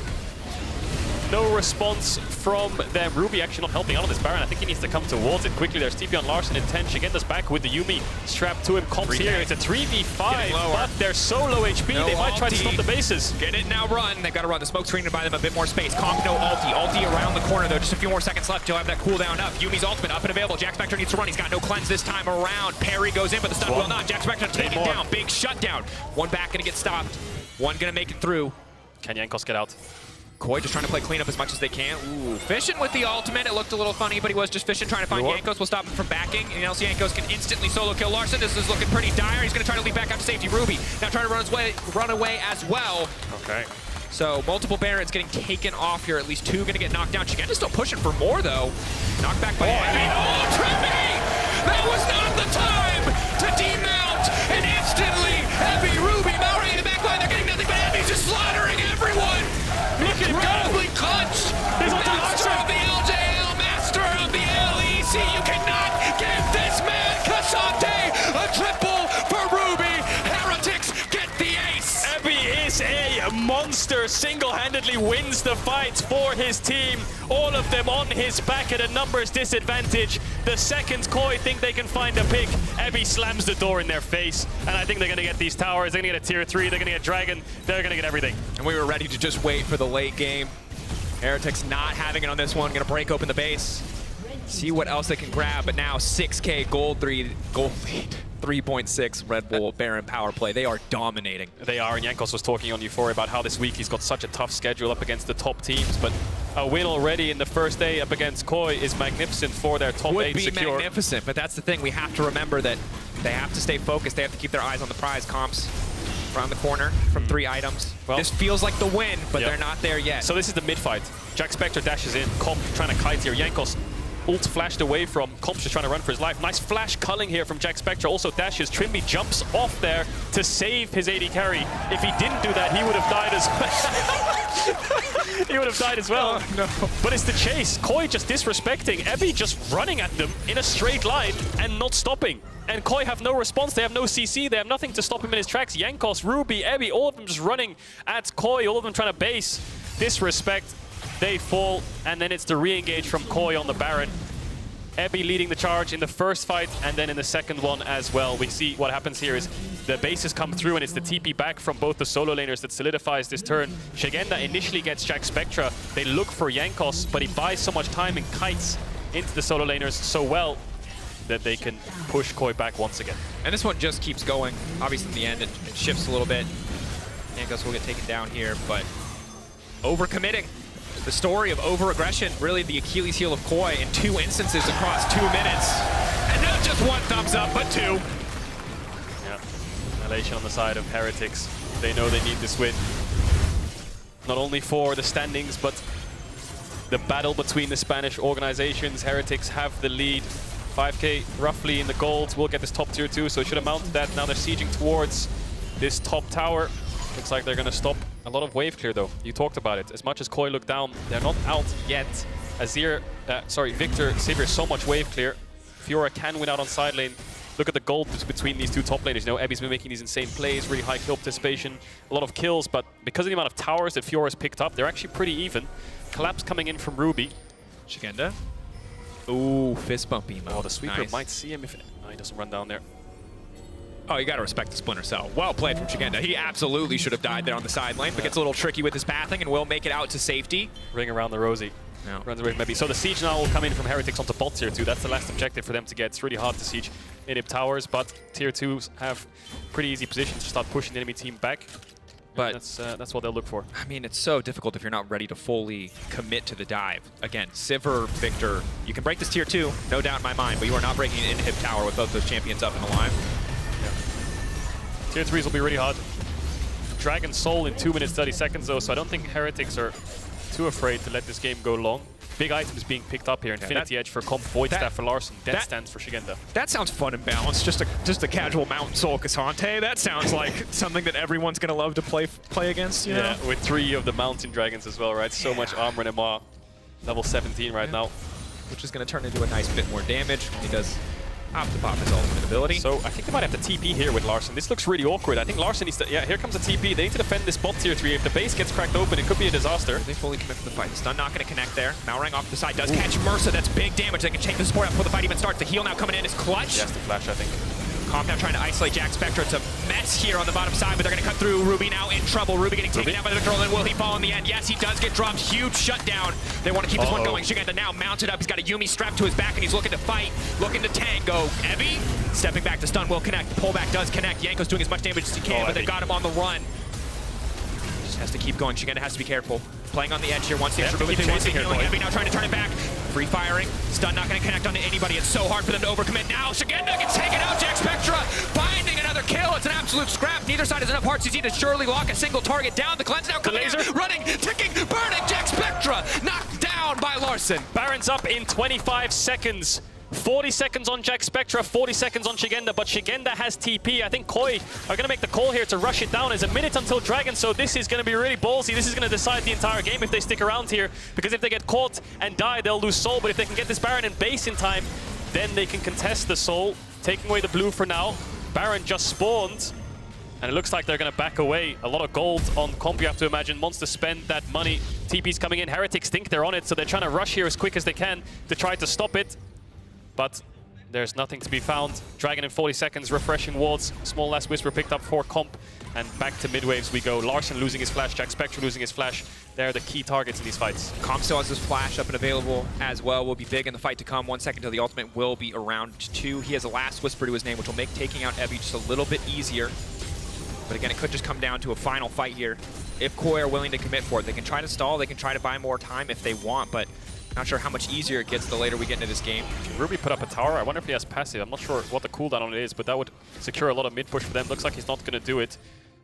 S6: No response from them. Ruby actually not helping out on this Baron. I think he needs to come towards it quickly. There's TP on Larson in 10. Shigenda's back with the Yuumi strapped to him. Comps here. It's a 3v5, but they're so low HP, they might try to stop the bases.
S5: Get it now, run. They've got to run the smoke screen to buy them a bit more space. Comp, no ulti. Ulti around the corner, though. Just a few more seconds left. You'll have that cooldown up. Yuumi's ultimate up and available. Jack Spectre needs to run. He's got no cleanse this time around. Parry goes in, but the stun will not. Jack Spectre taken down. Big shutdown. One back going to get stopped. One going to make it through.
S6: Can Jankos get out?
S5: Koi just trying to play cleanup as much as they can. Ooh, Fishing with the ultimate. It looked a little funny, but he was just Fishing, trying to find Jankos. Will stop him from backing. And else Jankos can instantly solo kill Larson. This is looking pretty dire. He's going to try to leap back out to safety. Ruby now trying to run away as well.
S6: Okay.
S5: So multiple Barons getting taken off here. At least 2 going to get knocked down. Shigenda's still pushing for more, though. Knocked back by Heavy. Oh, Trippy! That was not the time to demount. And instantly, Heavy, Ruby, Maori in the back line. They're getting nothing but Heavy's just slaughtering everyone.
S6: Look at him go!
S5: Clutch!
S6: He's on
S5: Master of the LJL, Master of the LEC. You cannot give this man Cassante a triple for Ruby. Heretics get the ace.
S6: Ebby is a monster. Single-handedly wins the fight for his team. All of them on his back at a numbers disadvantage. The second Koi think they can find a pick, Ebby slams the door in their face. And I think they're going to get these towers. They're going to get a tier 3. They're going to get Dragon. They're going to get everything.
S5: And we were ready to just wait for the late game. Heretics not having it on this one. Going to break open the base. See what else they can grab. But now 6K gold lead. 3.6 Red Bull Baron power play. They are dominating.
S6: They are, and Jankos was talking on Euphoria about how this week he's got such a tough schedule up against the top teams, but a win already in the first day up against Koi is magnificent for their top 8 secure.
S5: Would be magnificent, but that's the thing. We have to remember that they have to stay focused. They have to keep their eyes on the prize. Comps around the corner from 3 items. Well, this feels like the win, but they're not there yet.
S6: So this is the mid fight. Jack Spectre dashes in, Comp trying to kite here. Jankos ult flashed away from Comp's just trying to run for his life. Nice flash culling here from Jack Spectre. Also dashes. Trimby jumps off there to save his AD carry. If he didn't do that, he would have died as well. He would have died as well.
S5: Oh, no.
S6: But it's the chase. Koi just disrespecting. Ebby just running at them in a straight line and not stopping. And Koi have no response. They have no CC. They have nothing to stop him in his tracks. Jankos, Ruby, Ebby, all of them just running at Koi. All of them trying to base. Disrespect. They fall, and then it's the re-engage from Koi on the Baron. Ebby leading the charge in the first fight, and then in the second one as well. We see what happens here is the bases come through, and it's the TP back from both the solo laners that solidifies this turn. Shigenda initially gets Jack Spectra. They look for Jankos, but he buys so much time and kites into the solo laners so well that they can push Koi back once again.
S5: And this one just keeps going. Obviously, in the end, it shifts a little bit. Jankos will get taken down here, but overcommitting. The story of over-aggression, really the Achilles heel of Koi in 2 instances across 2 minutes. And not just 1 thumbs up, but 2.
S6: Yeah, elation on the side of Heretics. They know they need this win. Not only for the standings, but the battle between the Spanish organizations. Heretics have the lead. 5K roughly in the gold. We'll get this top tier 2, so it should amount to that. Now they're sieging towards this top tower. Looks like they're going to stop a lot of wave clear, though. You talked about it. As much as Koi looked down, they're not out yet. Victor Sivir so much wave clear. Fiora can win out on side lane. Look at the gold between these 2 top laners. You know, Ebby's been making these insane plays, really high kill participation, a lot of kills, but because of the amount of towers that Fiora's picked up, they're actually pretty even. Collapse coming in from Ruby.
S5: Shigenda. Ooh, fist bump emo.
S6: Oh, the sweeper might see him if he doesn't run down there.
S5: Oh, you got to respect the Splinter Cell. Well played from Shigenda. He absolutely should have died there on the side lane, but gets a little tricky with his pathing and will make it out to safety.
S6: Ring around the Rosie.
S5: No.
S6: Runs away from Ebby. So the siege now will come in from Heretics onto bot tier 2. That's the last objective for them to get. It's really hard to siege inhib towers, but tier 2s have pretty easy positions to start pushing the enemy team back. But that's what they'll look for.
S5: I mean, it's so difficult if you're not ready to fully commit to the dive. Again, Sivir, Victor, you can break this tier 2, no doubt in my mind, but you are not breaking an inhib tower with both those champions up and alive.
S6: Tier 3s will be really hard. Dragon Soul in 2 minutes 30 seconds though, so I don't think Heretics are too afraid to let this game go long. Big items being picked up here. Infinity Edge for Comp, Void Staff for Larson, Death Stance for Shigenda.
S5: That sounds fun and balanced. Just a casual Mountain Soul Cassante. That sounds like something that everyone's gonna love to play against, you know?
S6: With 3 of the Mountain Dragons as well, right? So much armor and MR. Level 17 right now.
S5: Which is gonna turn into a nice bit more damage. He does Off to pop his ultimate ability.
S6: So I think they might have to TP here with Larson. This looks really awkward. I think Larson needs to... Yeah, here comes the TP. They need to defend this bot tier 3. If the base gets cracked open, it could be a disaster.
S5: They fully commit to the fight. The stun not going to connect there. Malrang off the side does catch Mersa. That's big damage. They can take the support out before the fight even starts. The heal now coming in is clutch.
S6: Yes, the flash, I think.
S5: Comp now trying to isolate Jack Spectra. It's a mess here on the bottom side, but they're going to cut through. Ruby now in trouble. Ruby getting taken out by the Victor, and will he fall in the end? Yes, he does get dropped. Huge shutdown. They want to keep this one going. Shigenda now mounted up. He's got a Yumi strapped to his back, and he's looking to fight, looking to tango. Evie stepping back. The stun will connect. The pullback does connect. Yanko's doing as much damage as he can, but they've got him on the run. Just has to keep going. Shigenda has to be careful. Playing on the edge here. Once the extra movement, once the healing. Evie now trying to turn it back. Free firing. Stun not going to connect onto anybody. It's so hard for them to overcommit. Now Shigenda gets taken out. Jack Spectra finding another kill. It's an absolute scrap. Neither side has enough hearts. He's to surely lock a single target down. The cleanse now coming in, running, ticking, burning. Jack Spectra knocked down by Larson.
S6: Baron's up in 25 seconds. 40 seconds on Jack Spectra, 40 seconds on Shigenda, but Shigenda has TP. I think Koi are going to make the call here to rush it down. There's a minute until Dragon, so this is going to be really ballsy. This is going to decide the entire game if they stick around here, because if they get caught and die, they'll lose soul, but if they can get this Baron in base in time, then they can contest the soul, taking away the blue for now. Baron just spawned, and it looks like they're going to back away. A lot of gold on comp, you have to imagine. Wants to spend that money. TP's coming in. Heretics think they're on it, so they're trying to rush here as quick as they can to try to stop it. But there's nothing to be found. Dragon in 40 seconds, refreshing wards. Small last whisper picked up for comp. And back to mid-waves we go. Larson losing his flash, Jack Spectra losing his flash. They're the key targets in these fights.
S5: Comp still has his flash up and available as well. Will be big in the fight to come. 1 second till the ultimate will be around 2. He has a last whisper to his name, which will make taking out Evie just a little bit easier. But again, it could just come down to a final fight here. If Koi are willing to commit for it, they can try to stall, they can try to buy more time if they want, but not sure how much easier it gets the later we get into this game.
S6: Ruby put up a tower. I wonder if he has passive. I'm not sure what the cooldown on it is, but that would secure a lot of mid-push for them. Looks like he's not going to do it.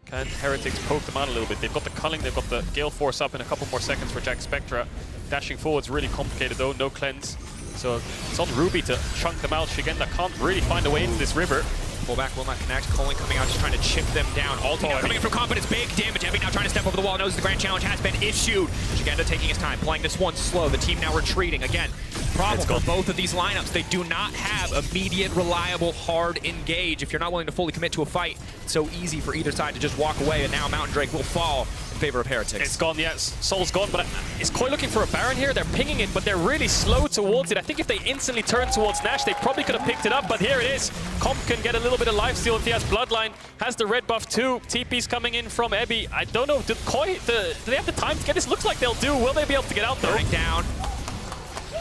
S6: Can Heretics poke them out a little bit? They've got the culling, they've got the Gale Force up in a couple more seconds for Jack Spectra. Dashing forward's really complicated though, no cleanse. So it's on Ruby to chunk them out. Shigenda can't really find a way into this river.
S5: Pullback will not connect. Culling coming out, just trying to chip them down. Ulti now coming in from Comp, but it's big damage. Evie now trying to step over the wall. Knows the grand challenge has been issued. Shigenda taking his time, playing this one slow. The team now retreating. Again, problem for both of these lineups. They do not have immediate, reliable, hard engage. If you're not willing to fully commit to a fight, it's so easy for either side to just walk away, and now Mountain Drake will fall in favor of Heretics.
S6: It's gone, yes. Soul's gone, but is Koi looking for a Baron here? They're pinging it, but they're really slow towards it. I think if they instantly turn towards Nash, they probably could have picked it up, but here it is. Comp can get a little bit of lifesteal if he has Bloodline, has the red buff too. TP's coming in from Ebby. I don't know, do they have the time to get this? Looks like they'll do. Will they be able to get out though?
S5: Burning down.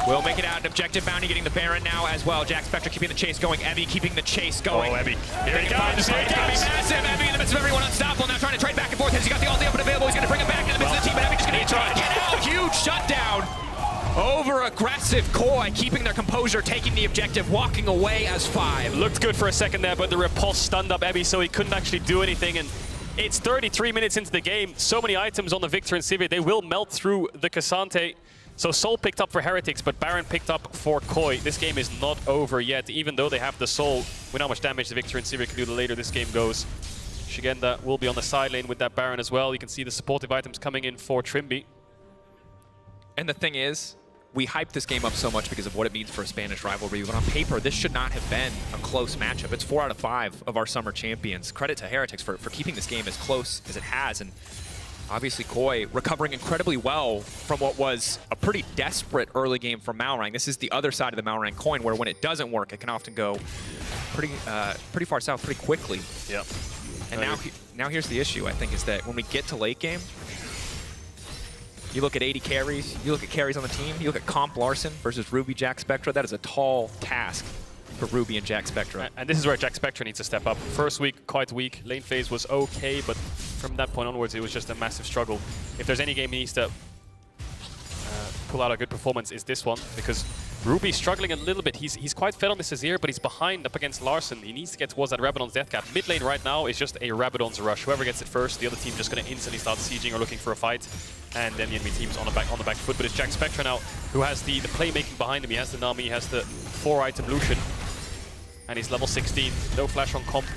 S5: Will make it out. An objective bounty getting the Baron now as well. Jack Spectra keeping the chase going. Evie keeping the chase going.
S6: Oh, Ebby. Here he comes. Here he comes.
S5: Massive. Evie in the midst of everyone unstoppable. Now trying to trade back and forth. He's got the ulti up and available. He's going to bring it back in the midst of the team. But Evie just going to try to get out. Huge shutdown. Over aggressive Koi, keeping their composure, taking the objective, walking away as 5.
S6: Looked good for a second there, but the repulse stunned up Ebby, so he couldn't actually do anything. And it's 33 minutes into the game. So many items on the Victor and Sivir. They will melt through the Cassante. So Soul picked up for Heretics, but Baron picked up for Koi. This game is not over yet, even though they have the Soul. We know how much damage the Victor and Sivir can do the later this game goes. Shigenda will be on the side lane with that Baron as well. You can see the supportive items coming in for Trimby.
S5: And the thing is, we hyped this game up so much because of what it means for a Spanish rivalry, but on paper, this should not have been a close matchup. It's 4 out of 5 of our summer champions. Credit to Heretics for keeping this game as close as it has, and obviously Koi recovering incredibly well from what was a pretty desperate early game from Malrang. This is the other side of the Malrang coin, where when it doesn't work, it can often go pretty far south pretty quickly.
S6: Yep.
S5: And now here's the issue, I think, is that when we get to late game, you look at 80 carries, you look at carries on the team, you look at Comp Larson versus Ruby Jack Spectra. That is a tall task for Ruby and Jack Spectra.
S6: And this is where Jack Spectra needs to step up. First week, quite weak. Lane phase was okay, but from that point onwards, it was just a massive struggle. If there's any game he needs to pull out a good performance, is this one, because Ruby's struggling a little bit. He's quite fed on this Azir, but he's behind up against Larson. He needs to get towards that Rabadon's death cap. Mid lane right now is just a Rabadon's rush. Whoever gets it first, the other team just going to instantly start sieging or looking for a fight. And then the enemy team's on the back foot. But it's Jack Spectra now who has the playmaking behind him. He has the Nami, he has the 4-item Lucian. And he's level 16. No flash on comp.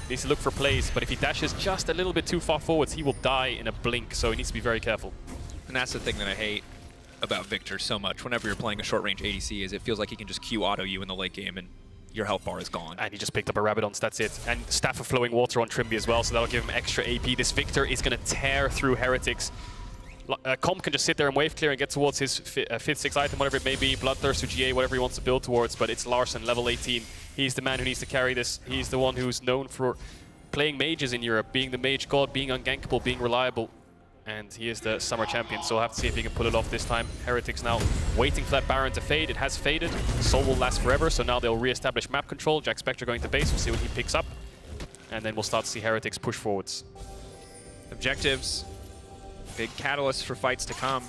S6: Needs to look for plays, but if he dashes just a little bit too far forwards, he will die in a blink. So he needs to be very careful.
S5: And that's the thing that I hate about Victor so much whenever you're playing a short-range ADC, is it feels like he can just Q auto you in the late game, and your health bar is gone.
S6: And he just picked up a Rabidons, that's it. And Staff of Flowing Water on Trimby as well, so that'll give him extra AP. This Victor is going to tear through Heretics. Comp can just sit there and wave clear and get towards his 5th, 6th item, whatever it may be, Bloodthirst or GA, whatever he wants to build towards, but it's Larsen, level 18. He's the man who needs to carry this. He's the one who's known for playing mages in Europe, being the mage god, being ungankable, being reliable. And he is the summer champion, so we'll have to see if he can pull it off this time. Heretics now waiting for that Baron to fade. It has faded. Soul will last forever, so now they'll re-establish map control. Jack Spectre going to base, we'll see what he picks up. And then we'll start to see Heretics push forwards.
S5: Objectives, big catalyst for fights to come.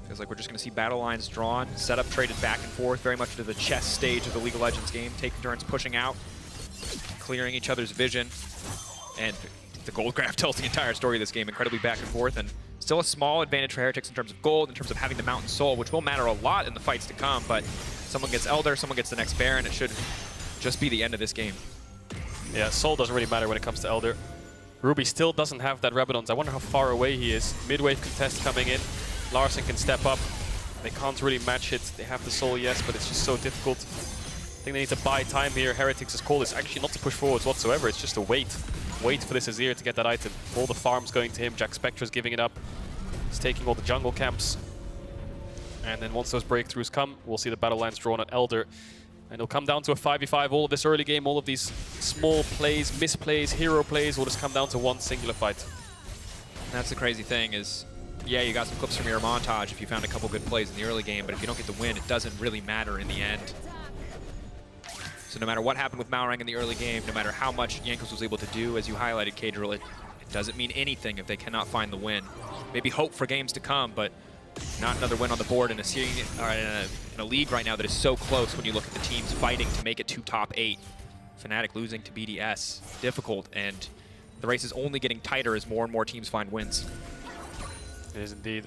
S5: Feels like we're just going to see battle lines drawn, setup traded back and forth, very much to the chess stage of the League of Legends game. Taking turns pushing out, clearing each other's vision, and the gold graph tells the entire story of this game, incredibly back and forth, and still a small advantage for Heretics in terms of gold, in terms of having the Mountain Soul, which will matter a lot in the fights to come, but someone gets Elder, someone gets the next Baron, it should just be the end of this game.
S6: Yeah, Soul doesn't really matter when it comes to Elder. Ruby still doesn't have that Rabidons. I wonder how far away he is. Midwave contest coming in. Larsen can step up. They can't really match it. They have the Soul, yes, but it's just so difficult. I think they need to buy time here. Heretics' call is actually not to push forwards whatsoever. It's just to wait. Wait for this Azir to get that item. All the farms going to him. Jack Spectre's giving it up. He's taking all the jungle camps. And then once those breakthroughs come, we'll see the battle lines drawn at Elder. And it'll come down to a 5v5. All of this early game, all of these small plays, misplays, hero plays will just come down to one singular fight.
S5: And that's the crazy thing is, yeah, you got some clips from your montage if you found a couple good plays in the early game, but if you don't get the win, it doesn't really matter in the end. So no matter what happened with Malrang in the early game, no matter how much Jankos was able to do, as you highlighted, Kadriel, it doesn't mean anything if they cannot find the win. Maybe hope for games to come, but not another win on the board in a league right now that is so close when you look at the teams fighting to make it to top 8. Fnatic losing to BDS, difficult, and the race is only getting tighter as more and more teams find wins.
S6: It is indeed.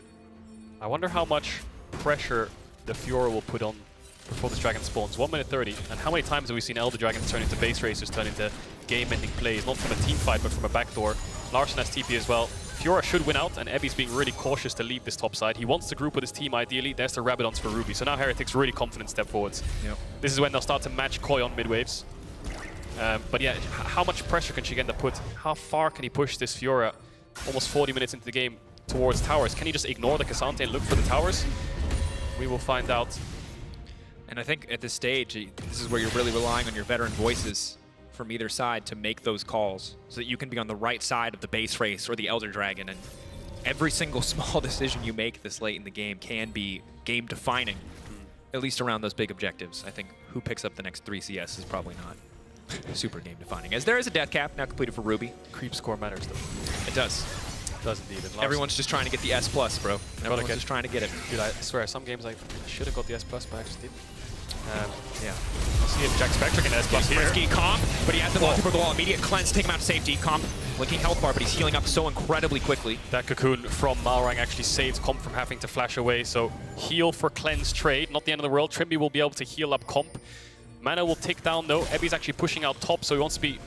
S6: I wonder how much pressure the Fiora will put on before this dragon spawns. 1 minute 30, and how many times have we seen Elder Dragons turn into base racers, turn into game-ending plays, not from a team fight, but from a backdoor. Larsen has TP as well. Fiora should win out, and Ebby's being really cautious to leave this top side. He wants to group with his team ideally. There's the Rabidons for Ruby. So now Heretics really confident step forwards.
S5: Yep.
S6: This is when they'll start to match Koi on mid-waves. But yeah, how much pressure can Shigenda put? How far can he push this Fiora almost 40 minutes into the game towards towers? Can he just ignore the Cassante and look for the towers? We will find out.
S5: And I think at this stage, this is where you're really relying on your veteran voices from either side to make those calls so that you can be on the right side of the base race or the Elder Dragon. And every single small decision you make this late in the game can be game-defining, at least around those big objectives. I think who picks up the next 3 CS is probably not super game-defining, as there is a death cap now completed for Ruby.
S6: Creep score matters, though.
S5: It does.
S6: It does indeed.
S5: Everyone's just trying to get the S+, bro. Everyone's just trying to get it.
S6: Dude, I swear, some games I should have got the S+, but I just didn't.
S5: Yeah.
S6: We'll see if Jack Spectre can S+ here.
S5: Risky Comp, but he has the ball for the wall. Immediate cleanse, take him out to safety. Comp blinking health bar, but he's healing up so incredibly quickly.
S6: That cocoon from Malrang actually saves Comp from having to flash away, so heal for cleanse trade. Not the end of the world. Trimby will be able to heal up Comp. Mana will tick down though. Ebby's actually pushing out top, so he wants to be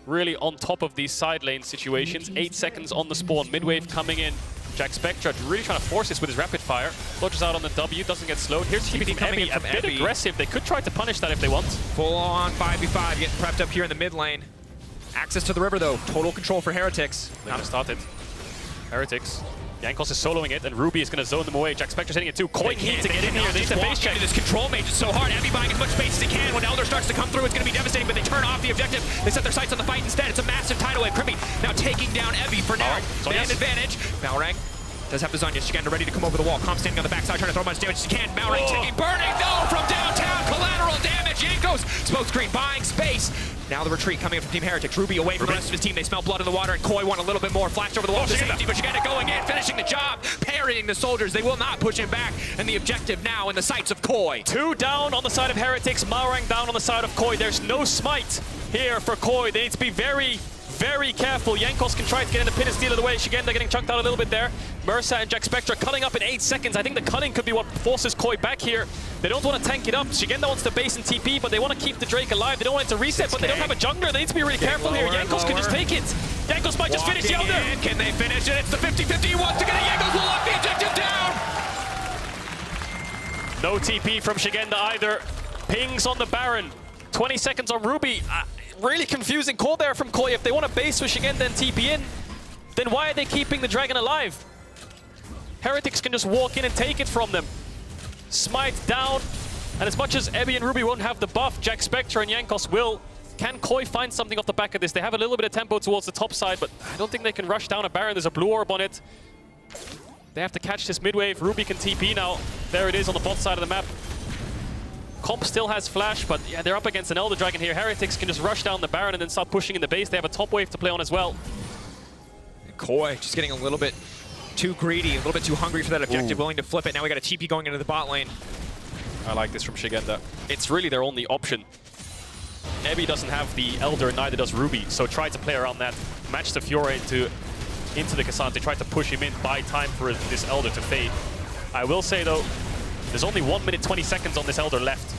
S6: really on top of these side lane situations. 8 seconds on the spawn. Midwave coming in. Jack Spectre really trying to force this with his rapid fire. Dodges out on the W, doesn't get slowed. Here's TP from Ebby, a bit aggressive. They could try to punish that if they want.
S5: Full on 5v5, getting prepped up here in the mid lane. Access to the river though, total control for Heretics.
S6: They're gonna start it. Heretics. Jankos is soloing it, and Ruby is going to zone them away. Jack Spectre's hitting it too. Koi needs to get in here. They need to base check.
S5: This control mage is so hard. Ebby buying as much space as he can. When Elder starts to come through, it's going to be devastating, but they turn off the objective. They set their sights on the fight instead. It's a massive tidal wave. Crimby now taking down Ebby for now. Man advantage. Malrang does have the Zanya. Shigenda ready to come over the wall. Comp standing on the backside, trying to throw as much damage as he can. Malrang taking burning. No, from downtown. Collateral damage. Jankos. Smoke screen buying space. Now the retreat coming up from Team Heretics. Ruby away from the rest of his team. They smell blood in the water, and Koi want a little bit more. Flash over the wall to safety, but Shigenda going in, finishing the job, parrying the soldiers. They will not push him back, and the objective now in the sights of Koi.
S6: 2 down on the side of Heretics. Malrang down on the side of Koi. There's no smite here for Koi. They need to be very, very careful. Jankos can try to get in the pin and steal it away. Shigenda getting chucked out a little bit there. Mersa and Jack Spectre cutting up in 8 seconds. I think the cutting could be what forces Koi back here. They don't want to tank it up. Shigenda wants to base and TP, but they want to keep the Drake alive. They don't want it to reset, but they don't have a jungler. They need to be really careful here. Jankos can just take it. Jankos might just finish the Elder.
S5: Can they finish it? It's the 50-50. He wants to get it. Jankos will lock the objective down.
S6: No TP from Shigenda either. Pings on the Baron. 20 seconds on Ruby. Really confusing call there from Koi. If they want to base switch again, then TP in, then why are they keeping the Dragon alive? Heretics can just walk in and take it from them. Smite down, and as much as Ebby and Ruby won't have the buff, Jack Spectre and Jankos will. Can Koi find something off the back of this? They have a little bit of tempo towards the top side, but I don't think they can rush down a Baron. There's a blue orb on it. They have to catch this mid-wave. Ruby can TP now. There it is on the bot side of the map. Comp still has flash, but yeah, they're up against an Elder Dragon here. Heretics can just rush down the Baron and then start pushing in the base. They have a top wave to play on as well.
S5: Koi just getting a little bit too greedy, a little bit too hungry for that objective, willing to flip it. Now we got a TP going into the bot lane.
S6: I like this from Shigenda. It's really their only option. Ebby doesn't have the Elder, neither does Ruby, so try to play around that. Match the Fiora into the Cassandra. Try to push him in, buy time for this Elder to fade. I will say though, there's only 1 minute 20 seconds on this Elder left.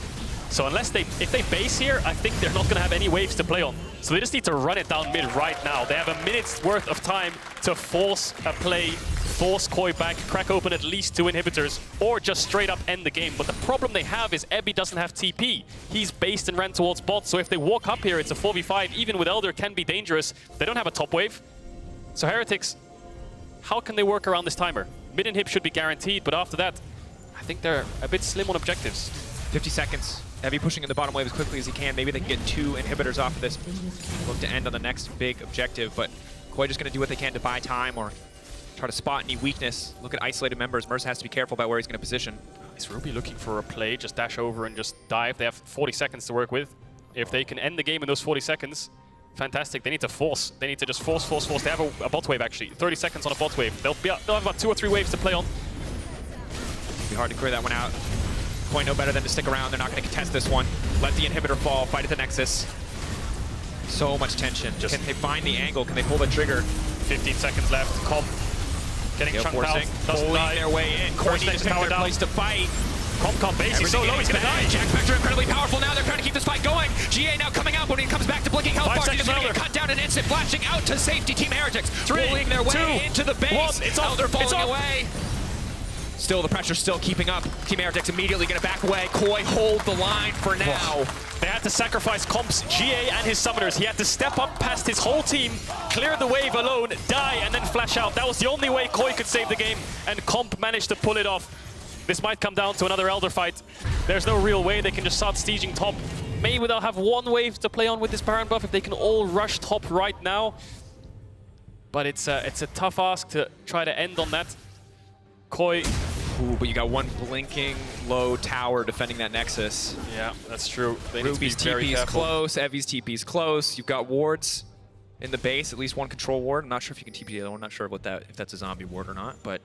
S6: So if they base here, I think they're not going to have any waves to play on. So they just need to run it down mid right now. They have a minute's worth of time to force a play, force Koi back, crack open at least 2 inhibitors, or just straight up end the game. But the problem they have is Ebby doesn't have TP. He's based and ran towards bot, so if they walk up here, it's a 4v5. Even with Elder, can be dangerous. They don't have a top wave. So Heretics, how can they work around this timer? Mid-inhib should be guaranteed, but after that, I think they're a bit slim on objectives.
S5: 50 seconds. Ebby pushing in the bottom wave as quickly as he can. Maybe they can get 2 inhibitors off of this. Look to end on the next big objective, but Koi just going to do what they can to buy time or try to spot any weakness. Look at isolated members. Mercer has to be careful about where he's going to position.
S6: Is Ruby looking for a play? Just dash over and just dive. They have 40 seconds to work with. If they can end the game in those 40 seconds, fantastic. They need to force. They need to just force. They have a bot wave, actually. 30 seconds on a bot wave. They'll have about 2 or 3 waves to play on.
S5: It'll be hard to clear that one out. Koi know better than to stick around. They're not going to contest this one. Let the inhibitor fall. Fight at the Nexus. So much tension. Can they find the angle? Can they pull the trigger?
S6: 15 seconds left. Comp getting chunked out. Doesn't die.
S5: Their way in. Koi needs to pick their place to fight.
S6: Comp base. He's so low, he's going to die.
S5: Jack Spectre incredibly powerful now. They're trying to keep this fight going. GA now coming out, but when he comes back to blinking health bar, he's going to get cut down an instant. Flashing out to safety. Team Heretics pulling their way into the base.
S6: It's
S5: Elder falling away. Still, the pressure's still keeping up. Team Heretics immediately going to back away. Koi hold the line for now.
S6: They had to sacrifice Comp's GA and his summoners. He had to step up past his whole team, clear the wave alone, die, and then flash out. That was the only way Koi could save the game, and Comp managed to pull it off. This might come down to another Elder fight. There's no real way they can just start sieging top. Maybe they'll have 1 wave to play on with this Baron buff if they can all rush top right now. But it's a tough ask to try to end on that. Koi.
S5: Ooh, but you got 1 blinking low tower defending that Nexus.
S6: Yeah, that's true.
S5: Ruby's TP is close, Evy's TP is close. You've got wards in the base, at least 1 control ward. I'm not sure if you can TP the other one. I'm not sure if that's a zombie ward or not, but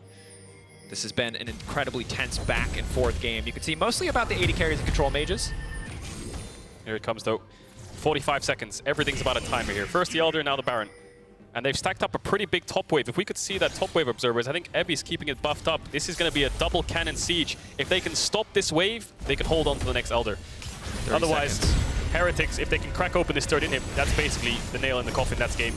S5: this has been an incredibly tense back and forth game. You can see mostly about the 80 carries and control mages.
S6: Here it comes though. 45 seconds. Everything's about a timer here. First the Elder, now the Baron. And they've stacked up a pretty big top wave. If we could see that top wave, observers, I think Ebby's keeping it buffed up. This is going to be a double cannon siege. If they can stop this wave, they can hold on to the next Elder. Otherwise, Heretics, if they can crack open this third inhib, that's basically the nail in the coffin. That's game.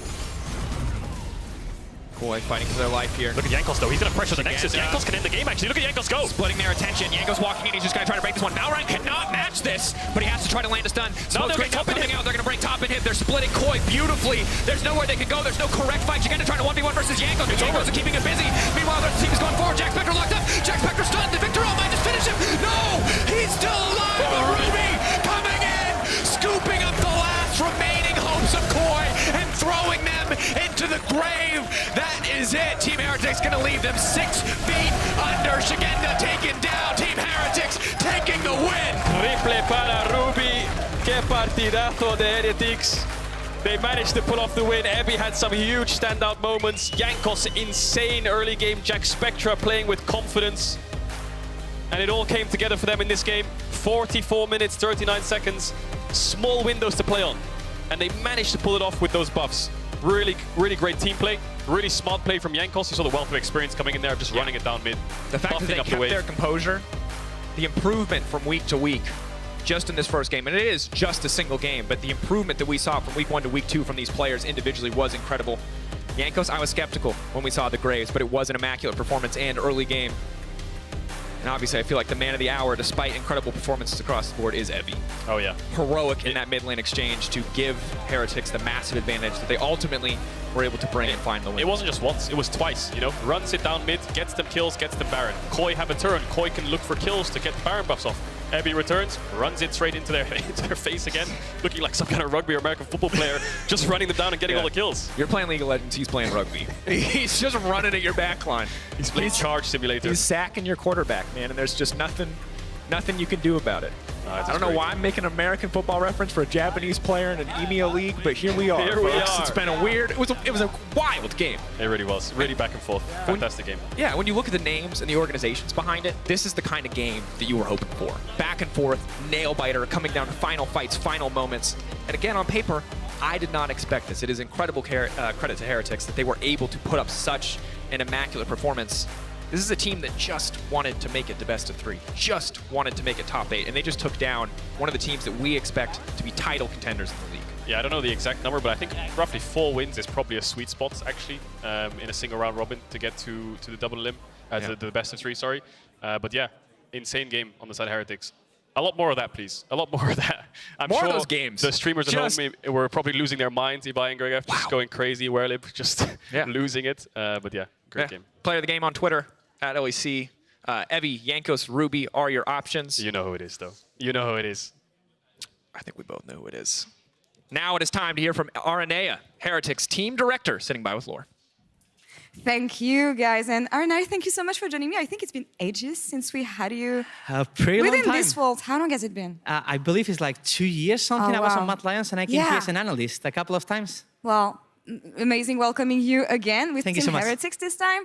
S5: Koi fighting for their life here.
S6: Look at Jankos though, he's going to pressure the Nexus. Jankos can end the game actually. Look at Jankos go!
S5: Splitting their attention. Jankos walking in, he's just going to try to break this one. Malrine cannot match this, but he has to try to land a stun. Smoke's great top coming out. They're going to break top inhib. They're splitting Koi beautifully. There's nowhere they can go. There's no correct fight. Shigenda trying to 1v1 versus Jankos. Jankos are keeping it busy. Meanwhile, the team is going forward. Jack Spectre locked up. Jack Spectre stunned. The Victor might just finish him. No! He's still alive. But Ruby coming in, scooping up the last remaining hopes of Koi and throwing them into the grave. That is it. Team Heretics going to leave them 6 feet under. Shigenda taken down. Team Heretics taking the win.
S6: Triple para Ruby. Que partidazo de Heretics. They managed to pull off the win. Ebby had some huge standout moments. Jankos, insane early game. Jack Spectra playing with confidence. And it all came together for them in this game. 44 minutes, 39 seconds. Small windows to play on. And they managed to pull it off with those buffs. Really, really great team play. Really smart play from Jankos. You saw the wealth of experience coming in there, just running it down mid.
S5: The fact that they kept their composure, the improvement from week to week, just in this first game, and it is just a single game, but the improvement that we saw from week 1 to week 2 from these players individually was incredible. Jankos, I was skeptical when we saw the Graves, but it was an immaculate performance and early game. And obviously, I feel like the man of the hour, despite incredible performances across the board, is Evie.
S6: Oh, yeah.
S5: Heroic in that mid lane exchange to give Heretics the massive advantage that they ultimately were able to bring and find the win.
S6: It wasn't just once, it was twice, you know? Runs it down mid, gets them kills, gets them Baron. Koi have a turn, Koi can look for kills to get the Baron buffs off. Evie returns, runs it straight into their face again, looking like some kind of rugby or American football player, just running them down and getting all the kills.
S5: You're playing League of Legends, he's playing rugby. He's just running at your backline.
S6: He's playing Charge Simulator.
S5: He's sacking your quarterback, man, and there's just nothing you can do about it. I don't know why I'm making an American football reference for a Japanese player in an EMEA league, but here we are.
S6: Here we
S5: folks.
S6: are.
S5: It's been a weird, it was a wild game.
S6: It really was. Really back and forth. Fantastic game.
S5: Yeah, when you look at the names and the organizations behind it, this is the kind of game that you were hoping for. Back and forth, nail biter, coming down to final fights, final moments. And again, on paper, I did not expect this. It is incredible credit to Heretics that they were able to put up such an immaculate performance. This is a team that just wanted to make it to best of 3, just wanted to make it top 8, and they just took down one of the teams that we expect to be title contenders in the league.
S6: Yeah, I don't know the exact number, but I think roughly 4 wins is probably a sweet spot, actually, in a single round robin to get to the double limb, the best of 3, sorry. But yeah, insane game on the side of Heretics. A lot more of that, please. A lot more of that. I'm
S5: More
S6: sure
S5: of those games.
S6: The streamers at home were probably losing their minds. Ibai and Gregor just going crazy. Werlib just losing it. But yeah, great game.
S5: Player of the game on Twitter, at LEC. Evie, Jankos, Ruby are your options.
S6: You know who it is, though. You know who it is.
S5: I think we both know who it is. Now it is time to hear from Aranea, Heretics team director, sitting by with Lore.
S7: Thank you, guys. And Arnai, thank you so much for joining me. I think it's been ages since we had you
S8: pretty long
S7: within
S8: time.
S7: this world. How long has it been?
S8: I believe it's like 2 years, something.
S7: Oh,
S8: I was on
S7: wow.
S8: Mad Lions and I came here as an analyst a couple of times.
S7: Well, amazing welcoming you again with
S8: Thank you
S7: Team
S8: so much.
S7: Heretics this time.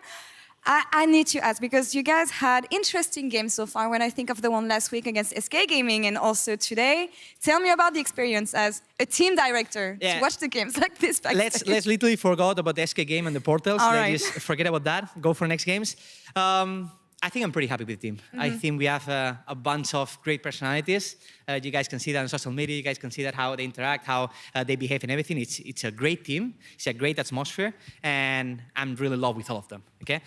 S7: I need to ask, because you guys had interesting games so far. When I think of the one last week against SK Gaming and also today, tell me about the experience as a team director to watch the games like this backstage.
S8: Let's literally forget about the SK game and the portals.
S7: All
S8: Let's
S7: right.
S8: just forget about that. Go for next games. I think I'm pretty happy with the team. I think we have a bunch of great personalities. You guys can see that on social media. You guys can see that how they interact, how they behave and everything. It's a great team. It's a great atmosphere. And I'm really in love with all of them. Okay.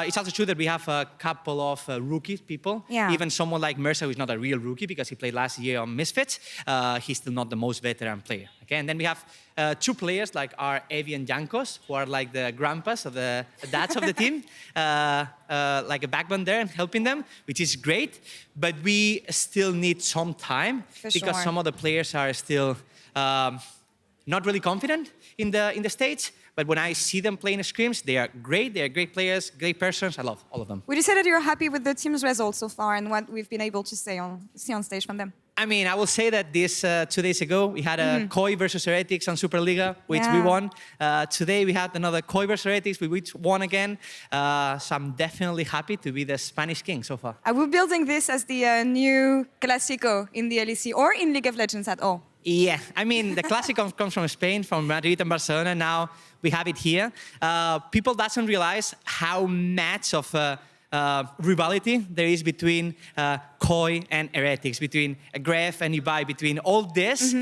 S8: It's also true that we have a couple of rookie people.
S7: Yeah.
S8: Even someone like Mercer, who's not a real rookie because he played last year on Misfits. He's still not the most veteran player. Okay. And then we have 2 players like our Evie and Jankos, who are like the grandpas of the dads of the team, like a backbone there and helping them, which is great. But we still need some time because some of the players are still not really confident in the States. But when I see them playing scrims, they are great. They are great players, great persons. I love all of them.
S7: Would you say that you're happy with the team's results so far and what we've been able to see on stage from them?
S8: I mean, I will say that this 2 days ago, we had a Koi versus Heretics on Superliga, which we won. Today, we had another Koi versus Heretics, which won again. So I'm definitely happy to be the Spanish king so far.
S7: Are we building this as the new Clásico in the LEC or in League of Legends at all?
S8: Yeah, I mean, the Classic comes from Spain, from Madrid and Barcelona. Now we have it here. People doesn't realize how much of rivalry there is between Koi and Heretics, between Gref and Ibai, between all this,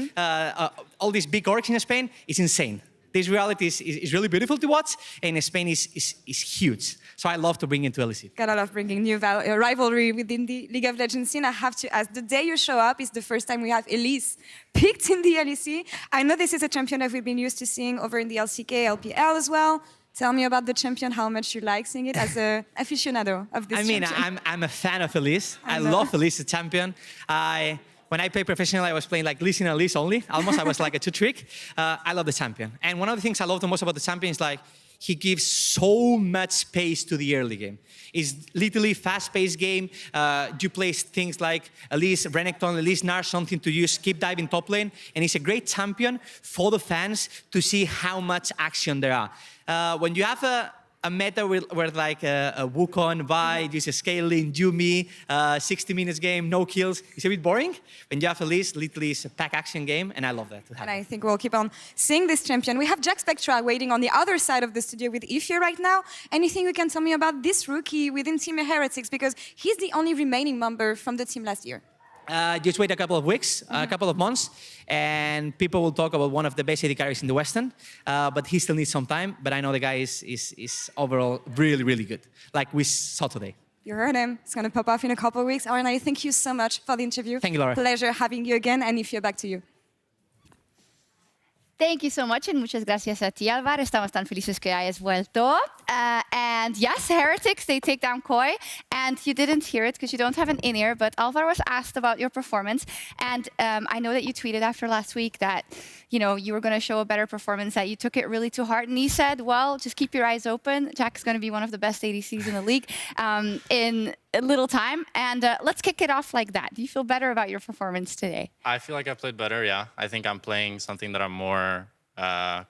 S8: all these big orgs in Spain. It's insane. This reality is really beautiful to watch, and Spain is huge. So I love to bring it to LEC.
S7: Gotta love bringing new rivalry within the League of Legends scene. I have to ask, the day you show up is the first time we have Elise picked in the LEC. I know this is a champion that we've been used to seeing over in the LCK, LPL as well. Tell me about the champion, how much you like seeing it as an aficionado of this champion.
S8: I mean, I'm a fan of Elise. I love Elise, the champion. When I played professionally, I was playing like Lee Sin and Elise only. Almost, I was like a 2-trick. I love the champion. And one of the things I love the most about the champion is like, he gives so much space to the early game. It's literally fast-paced game. You play things like Elise Renekton, Elise Nar, something to use, keep diving top lane. And he's a great champion for the fans to see how much action there are. When you have a meta where like a Wukong, Vi, just a scaling, Yumi, 60 minutes game, no kills. It's a bit boring. When you have Elise, literally it's a pack action game, and I love that.
S7: And I think we'll keep on seeing this champion. We have Jack Spectra waiting on the other side of the studio with Ifya right now. Anything you can tell me about this rookie within Team Heretics? Because he's the only remaining member from the team last year.
S8: Just wait a couple of weeks, a couple of months, and people will talk about one of the best AD carries in the Western, but he still needs some time, but I know the guy is overall really, really good, like we saw today.
S7: You heard him. It's going to pop off in a couple of weeks. Arnai, thank you so much for the interview.
S8: Thank you, Laura.
S7: Pleasure having you again. And Ifia, back to you.
S9: Thank you so much, and muchas gracias a ti, Álvaro. Estamos tan felices que hayas vuelto. And yes, Heretics, they take down Koi. And you didn't hear it because you don't have an in-ear, but Álvaro was asked about your performance. And I know that you tweeted after last week that, you know, you were going to show a better performance, that you took it really to heart. And he said, well, just keep your eyes open. Jack's going to be one of the best ADCs in the league in a little time. And let's kick it off like that. Do you feel better about your performance today?
S10: I feel like I played better, yeah. I think I'm playing something that I'm more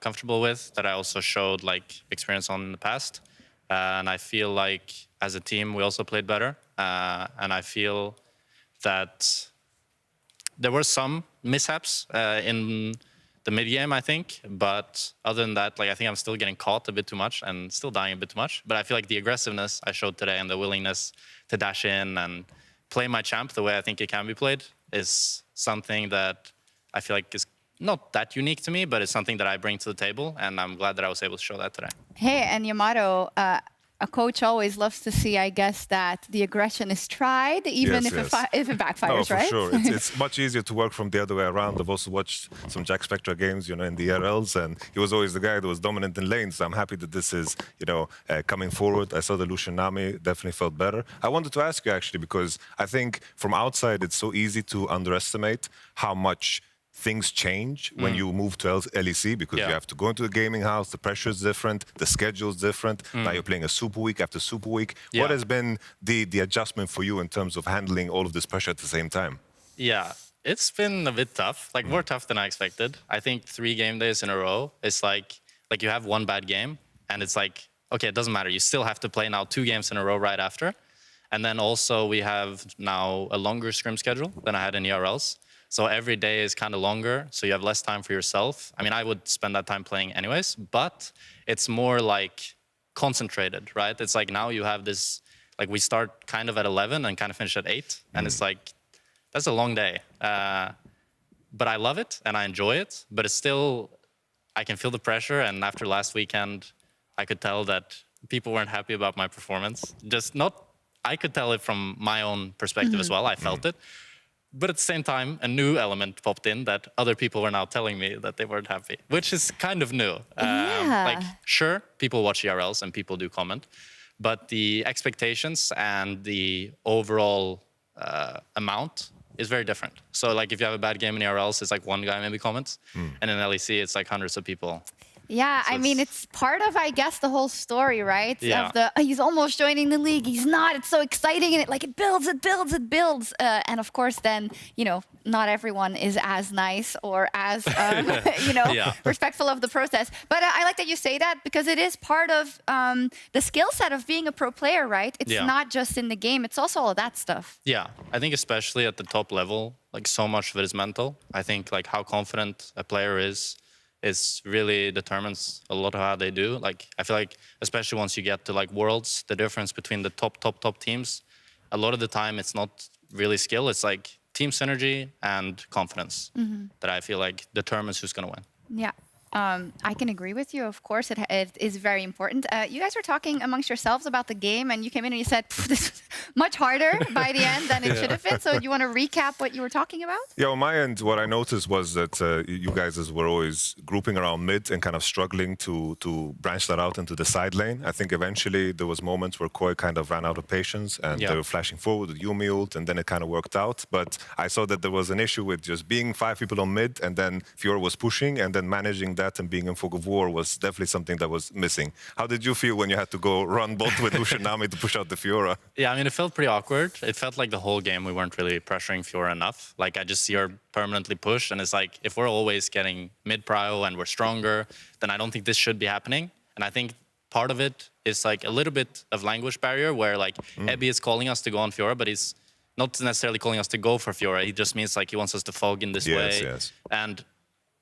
S10: comfortable with, that I also showed like experience on in the past. And I feel like as a team, we also played better. And I feel that there were some mishaps in the mid game, I think. But other than that, like I think I'm still getting caught a bit too much and still dying a bit too much. But I feel like the aggressiveness I showed today and the willingness to dash in and play my champ the way I think it can be played is something that I feel like is not that unique to me, but it's something that I bring to the table, and I'm glad that I was able to show that today.
S9: Hey, and Yamato, a coach always loves to see, I guess, that the aggression is tried, even if it backfires,
S11: for
S9: right?
S11: Sure. It's much easier to work from the other way around. I've also watched some Jack Spectra games, you know, in the RLs, and he was always the guy that was dominant in lane. So I'm happy that this is, you know, coming forward. I saw the Lucian Nami, definitely felt better. I wanted to ask you actually, because I think from outside it's so easy to underestimate how much things change when you move to LEC, because you have to go into the gaming house, the pressure is different, the schedule is different. Now you're playing a super week after super week. What has been the adjustment for you in terms of handling all of this pressure at the same time?
S10: Yeah, it's been a bit tough, like more tough than I expected. I think 3 game days in a row, it's like you have one bad game and it's like, okay, it doesn't matter. You still have to play now 2 games in a row right after. And then also we have now a longer scrim schedule than I had in ERLs. So every day is kind of longer, so you have less time for yourself. I mean, I would spend that time playing anyways, but it's more like concentrated, right? It's like now you have this, like we start kind of at 11 and kind of finish at 8, and it's like, that's a long day. But I love it and I enjoy it, but it's still, I can feel the pressure, and after last weekend, I could tell that people weren't happy about my performance. Just not, I could tell it from my own perspective as well, I felt it. But at the same time, a new element popped in that other people were now telling me that they weren't happy, which is kind of new. Like, sure, people watch ERLs and people do comment, but the expectations and the overall amount is very different. So, like, if you have a bad game in ERLs, it's like one guy maybe comments, and in LEC, it's like hundreds of people.
S9: Yeah, so I mean, it's part of, I guess, the whole story, right?
S10: Yeah.
S9: Of the, he's almost joining the league, he's not, it's so exciting, and it builds, it builds, it builds. And of course, then, you know, not everyone is as nice or as, you know, respectful of the process. But I like that you say that, because it is part of the skill set of being a pro player, right? It's not just in the game, it's also all of that stuff.
S10: Yeah, I think especially at the top level, like so much of it is mental. I think like how confident a player is really determines a lot of how they do. Like, I feel like, especially once you get to like Worlds, the difference between the top teams, a lot of the time it's not really skill, it's like team synergy and confidence that I feel like determines who's gonna win.
S9: Yeah. I can agree with you. Of course, it is very important. You guys were talking amongst yourselves about the game, and you came in and you said this was much harder by the end than it should have been. So, do you want to recap what you were talking about?
S11: Yeah, on my end, what I noticed was that you guys were always grouping around mid and kind of struggling to branch that out into the side lane. I think eventually there was moments where Koi kind of ran out of patience and they were flashing forward with Yumi ult, and then it kind of worked out. But I saw that there was an issue with just being 5 people on mid, and then Fiora was pushing, and then managing that and being in fog of war was definitely something that was missing. How did you feel when you had to go run bot with Lucian Nami to push out the Fiora?
S10: Yeah, I mean, it felt pretty awkward. It felt like the whole game we weren't really pressuring Fiora enough. Like, I just see her permanently push, and it's like, if we're always getting mid-prio and we're stronger, then I don't think this should be happening. And I think part of it is like a little bit of language barrier where like Ebby is calling us to go on Fiora, but he's not necessarily calling us to go for Fiora. He just means like he wants us to fog in this way.
S11: Yes.
S10: And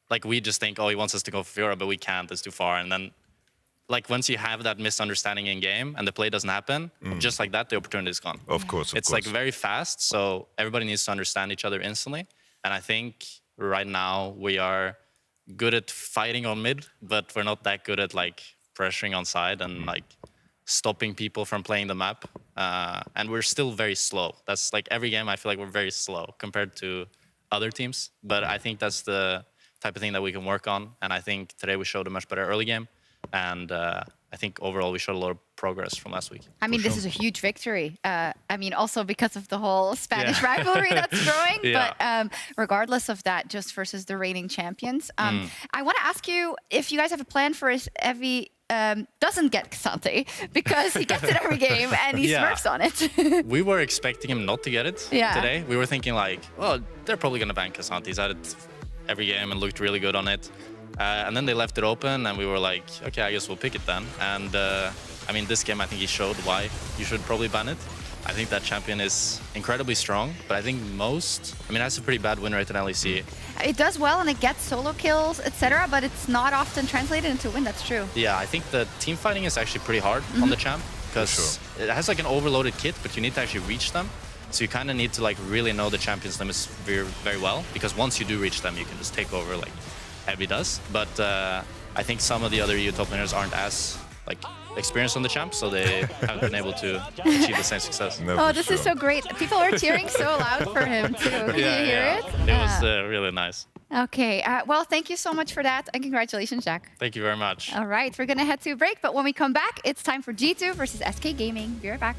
S10: like, we just think, oh, he wants us to go for Fiora, but we can't, it's too far. And then, like, once you have that misunderstanding in game and the play doesn't happen, just like that, the opportunity is gone.
S11: Of course,
S10: It's like very fast, so everybody needs to understand each other instantly. And I think right now we are good at fighting on mid, but we're not that good at like pressuring on side and like stopping people from playing the map. and we're still very slow. That's like every game I feel like we're very slow compared to other teams. But I think that's the type of thing that we can work on. And I think today we showed a much better early game. And I think overall we showed a lot of progress from last week.
S9: I mean, this is a huge victory. I mean, also because of the whole Spanish rivalry that's growing.
S10: Yeah.
S9: But regardless of that, just versus the reigning champions. I want to ask you if you guys have a plan for if Evie doesn't get Xante, because he gets it every game and he smurfs on it.
S10: We were expecting him not to get it today. We were thinking like, well, they're probably going to ban Xante. He's had it every game and looked really good on it. And then they left it open, and we were like, okay, I guess we'll pick it then. And I mean, this game, I think he showed why you should probably ban it. I think that champion is incredibly strong, but I think that's a pretty bad win rate in LEC.
S9: It does well and it gets solo kills, etc., but it's not often translated into a win. That's true.
S10: Yeah, I think the team fighting is actually pretty hard on the champ, because it has like an overloaded kit, but you need to actually reach them. So you kind of need to like really know the champion's limits very, very well, because once you do reach them, you can just take over like Evie does. But I think some of the other EU top laners aren't as like experienced on the champ, so they haven't been able to achieve the same success.
S9: Oh, this is so great. People are cheering so loud for him too. Can you hear it?
S10: It was really nice.
S9: Okay, well, thank you so much for that, and congratulations, Jack.
S10: Thank you very much.
S9: All right, we're gonna head to a break, but when we come back, it's time for G2 versus SK Gaming. Be right back.